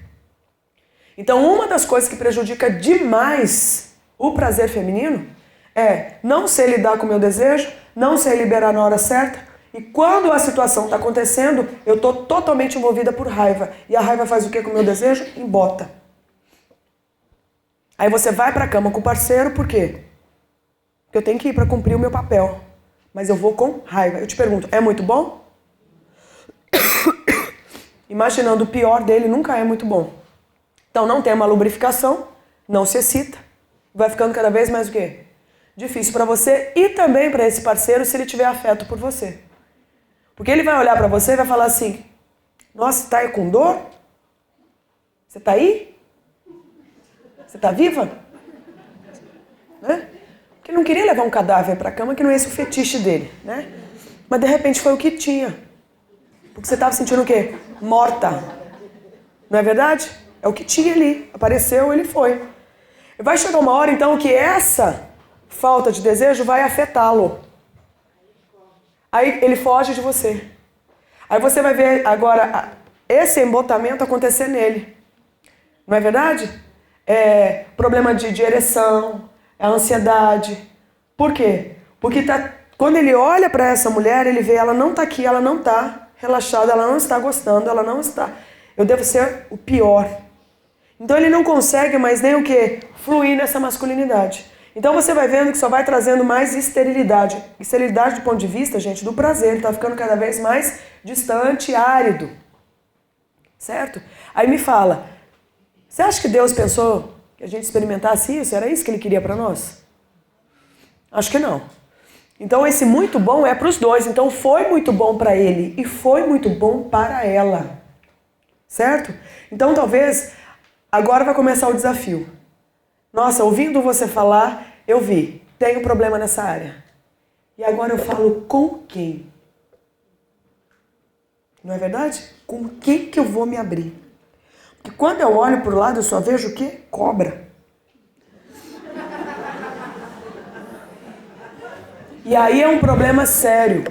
Então, uma das coisas que prejudica demais o prazer feminino é não sei lidar com o meu desejo, não sei liberar na hora certa, e quando a situação está acontecendo, eu estou totalmente envolvida por raiva. E a raiva faz o que com o meu desejo? Embota. Aí você vai para a cama com o parceiro, por quê? Porque eu tenho que ir para cumprir o meu papel. Mas eu vou com raiva. Eu te pergunto, é muito bom? Imaginando o pior dele, nunca é muito bom. Então não tem uma lubrificação, não se excita, vai ficando cada vez mais o quê? Difícil para você e também para esse parceiro se ele tiver afeto por você. Porque ele vai olhar para você e vai falar assim, nossa, você tá aí com dor? Você tá aí? Você tá viva? Né? Porque ele não queria levar um cadáver para a cama, que não é esse o fetiche dele, né? Mas de repente foi o que tinha. Porque você estava sentindo o quê? Morta. Não é verdade? É o que tinha ali. Apareceu, ele foi. E vai chegar uma hora, então, que essa falta de desejo vai afetá-lo. Aí ele foge de você. Aí você vai ver agora esse embotamento acontecer nele. Não é verdade? É problema de ereção, é ansiedade. Por quê? Porque quando ele olha para essa mulher, ele vê, ela não está aqui, ela não está relaxada, ela não está gostando, ela não está... Eu devo ser o pior. Então ele não consegue mais nem o quê? Fluir nessa masculinidade. Então você vai vendo que só vai trazendo mais esterilidade. Esterilidade do ponto de vista, gente, do prazer. Ele está ficando cada vez mais distante, árido. Certo? Aí me fala, você acha que Deus pensou que a gente experimentasse isso? Era isso que ele queria para nós? Acho que não. Então esse muito bom é para os dois. Então foi muito bom para ele e foi muito bom para ela. Certo? Então talvez agora vai começar o desafio. Nossa, ouvindo você falar, eu vi, tenho problema nessa área. E agora eu falo com quem? Não é verdade? Com quem que eu vou me abrir? Porque quando eu olho para o lado, eu só vejo o quê? Cobra. E aí é um problema sério.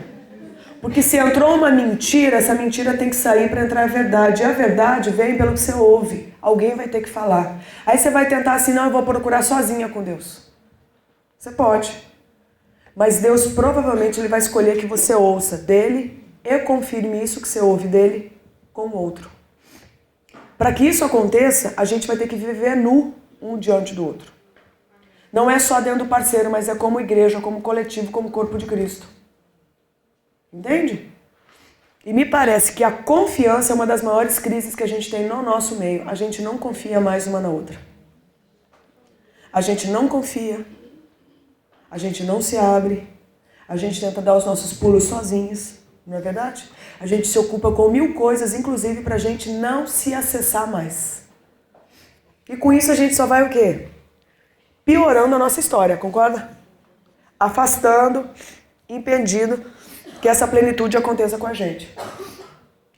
Porque se entrou uma mentira, essa mentira tem que sair para entrar a verdade. E a verdade vem pelo que você ouve. Alguém vai ter que falar. Aí você vai tentar assim, não, eu vou procurar sozinha com Deus. Você pode. Mas Deus provavelmente ele vai escolher que você ouça dele e confirme isso que você ouve dele com o outro. Para que isso aconteça, a gente vai ter que viver nu um diante do outro. Não é só dentro do parceiro, mas é como igreja, como coletivo, como corpo de Cristo. Entende? E me parece que a confiança é uma das maiores crises que a gente tem no nosso meio. A gente não confia mais uma na outra. A gente não confia. A gente não se abre. A gente tenta dar os nossos pulos sozinhos. Não é verdade? A gente se ocupa com 1000 coisas, inclusive pra gente não se acessar mais. E com isso a gente só vai o quê? piorando a nossa história, concorda? Afastando, impedindo que essa plenitude aconteça com a gente.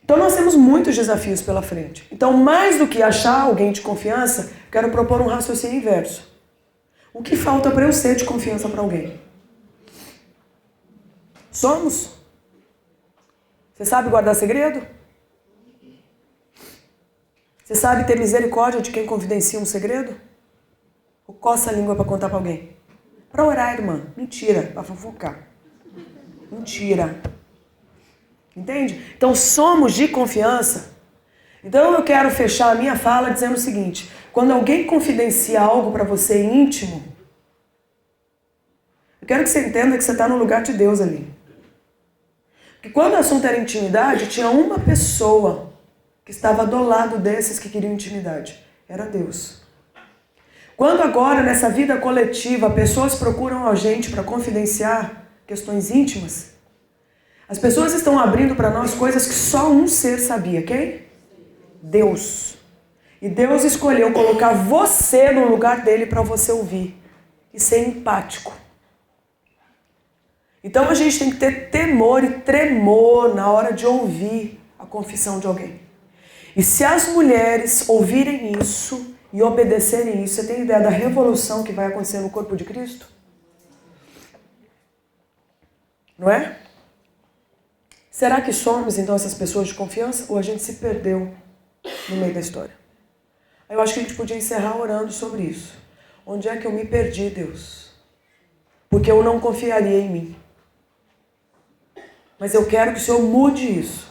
Então nós temos muitos desafios pela frente. Então, mais do que achar alguém de confiança, quero propor um raciocínio inverso. O que falta para eu ser de confiança para alguém? Somos? Você sabe guardar segredo? Você sabe ter misericórdia de quem confidencia um segredo? Ou coça a língua para contar para alguém? Para orar, irmã. Mentira. Para fofocar. Mentira. Entende? Então, somos de confiança. Então, eu quero fechar a minha fala dizendo o seguinte. Quando alguém confidencia algo para você íntimo, eu quero que você entenda que você está no lugar de Deus ali. Porque quando o assunto era intimidade, tinha uma pessoa que estava do lado desses que queriam intimidade. Era Deus. Quando agora, nessa vida coletiva, pessoas procuram a gente para confidenciar questões íntimas, as pessoas estão abrindo para nós coisas que só um ser sabia. Quem? Deus. E Deus escolheu colocar você no lugar dele para você ouvir e ser empático. Então a gente tem que ter temor e tremor na hora de ouvir a confissão de alguém. E se as mulheres ouvirem isso e obedecerem isso, você tem ideia da revolução que vai acontecer no corpo de Cristo? Não é? Será que somos então essas pessoas de confiança ou a gente se perdeu no meio da história? Eu acho que a gente podia encerrar orando sobre isso. Onde é que eu me perdi, Deus? Porque eu não confiaria em mim. Mas eu quero que o Senhor mude isso.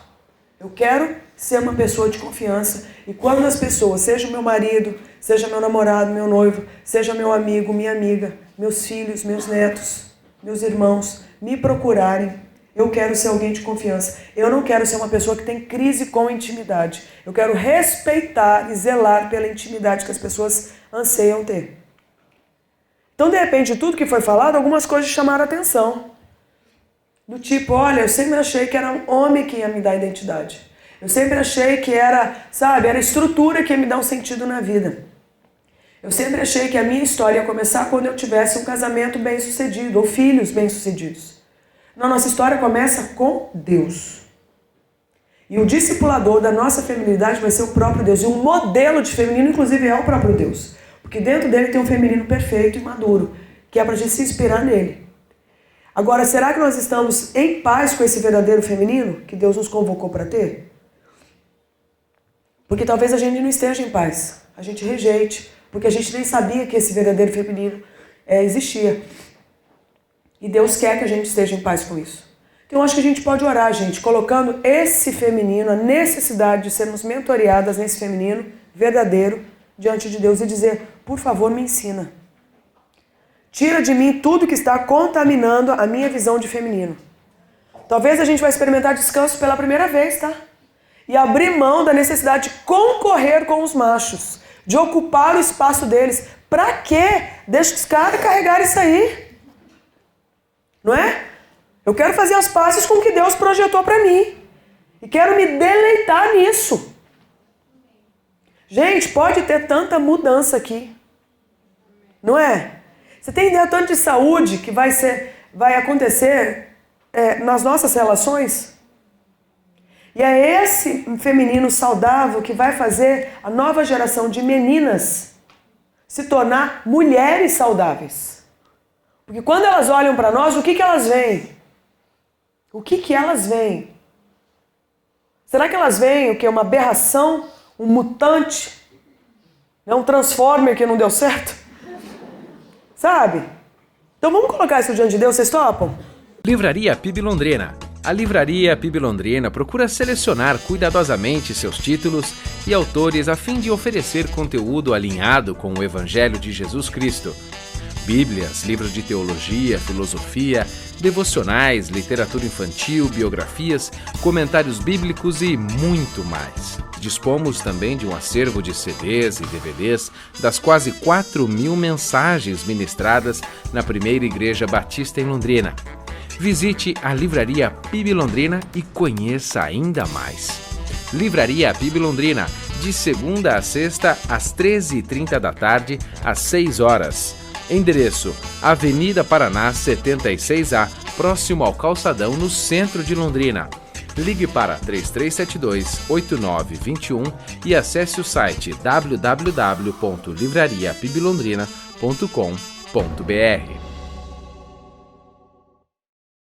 Eu quero ser uma pessoa de confiança. E quando as pessoas, seja meu marido, seja meu namorado, meu noivo, seja meu amigo, minha amiga, meus filhos, meus netos, meus irmãos, me procurarem, eu quero ser alguém de confiança. Eu não quero ser uma pessoa que tem crise com intimidade. Eu quero respeitar e zelar pela intimidade que as pessoas anseiam ter. Então, de repente, de tudo que foi falado, algumas coisas chamaram a atenção. Do tipo, olha, eu sempre achei que era um homem que ia me dar identidade. Eu sempre achei que era, sabe, era a estrutura que ia me dar um sentido na vida. Eu sempre achei que a minha história ia começar quando eu tivesse um casamento bem-sucedido, ou filhos bem-sucedidos. Não, nossa história começa com Deus. E o discipulador da nossa feminilidade vai ser o próprio Deus. E um modelo de feminino, inclusive, é o próprio Deus. Porque dentro dele tem um feminino perfeito e maduro, que é para a gente se inspirar nele. Agora, será que nós estamos em paz com esse verdadeiro feminino que Deus nos convocou para ter? Porque talvez a gente não esteja em paz. A gente rejeite, porque a gente nem sabia que esse verdadeiro feminino existia. E Deus quer que a gente esteja em paz com isso. Então eu acho que a gente pode orar, gente, colocando esse feminino, a necessidade de sermos mentoreadas nesse feminino verdadeiro diante de Deus e dizer, por favor, me ensina. Tira de mim tudo que está contaminando a minha visão de feminino. Talvez a gente vai experimentar descanso pela primeira vez, tá? E abrir mão da necessidade de concorrer com os machos, de ocupar o espaço deles. Pra quê? Deixa os caras carregarem isso aí. Não é? Eu quero fazer as pazes com o que Deus projetou pra mim. E quero me deleitar nisso. Gente, pode ter tanta mudança aqui. Não é? Você tem ideia tanto de saúde que vai acontecer nas nossas relações? E é esse feminino saudável que vai fazer a nova geração de meninas se tornar mulheres saudáveis. Porque quando elas olham para nós, o que elas veem? O que elas veem? Será que elas veem o que? Uma aberração? Um mutante? Um transformer que não deu certo? Sabe? Então vamos colocar isso diante de Deus, vocês topam? Livraria PIB Londrina. A Livraria PIB Londrina procura selecionar cuidadosamente seus títulos e autores a fim de oferecer conteúdo alinhado com o Evangelho de Jesus Cristo. Bíblias, livros de teologia, filosofia, devocionais, literatura infantil, biografias, comentários bíblicos e muito mais. Dispomos também de um acervo de CDs e DVDs das quase 4.000 mensagens ministradas na primeira Igreja Batista em Londrina. Visite a Livraria PIB Londrina e conheça ainda mais. Livraria PIB Londrina, de segunda a sexta, às 13h30 da tarde, às 6 horas. Endereço: Avenida Paraná 76A, próximo ao Calçadão, no centro de Londrina. Ligue para 3372-8921 e acesse o site www.livrariapibilondrina.com.br.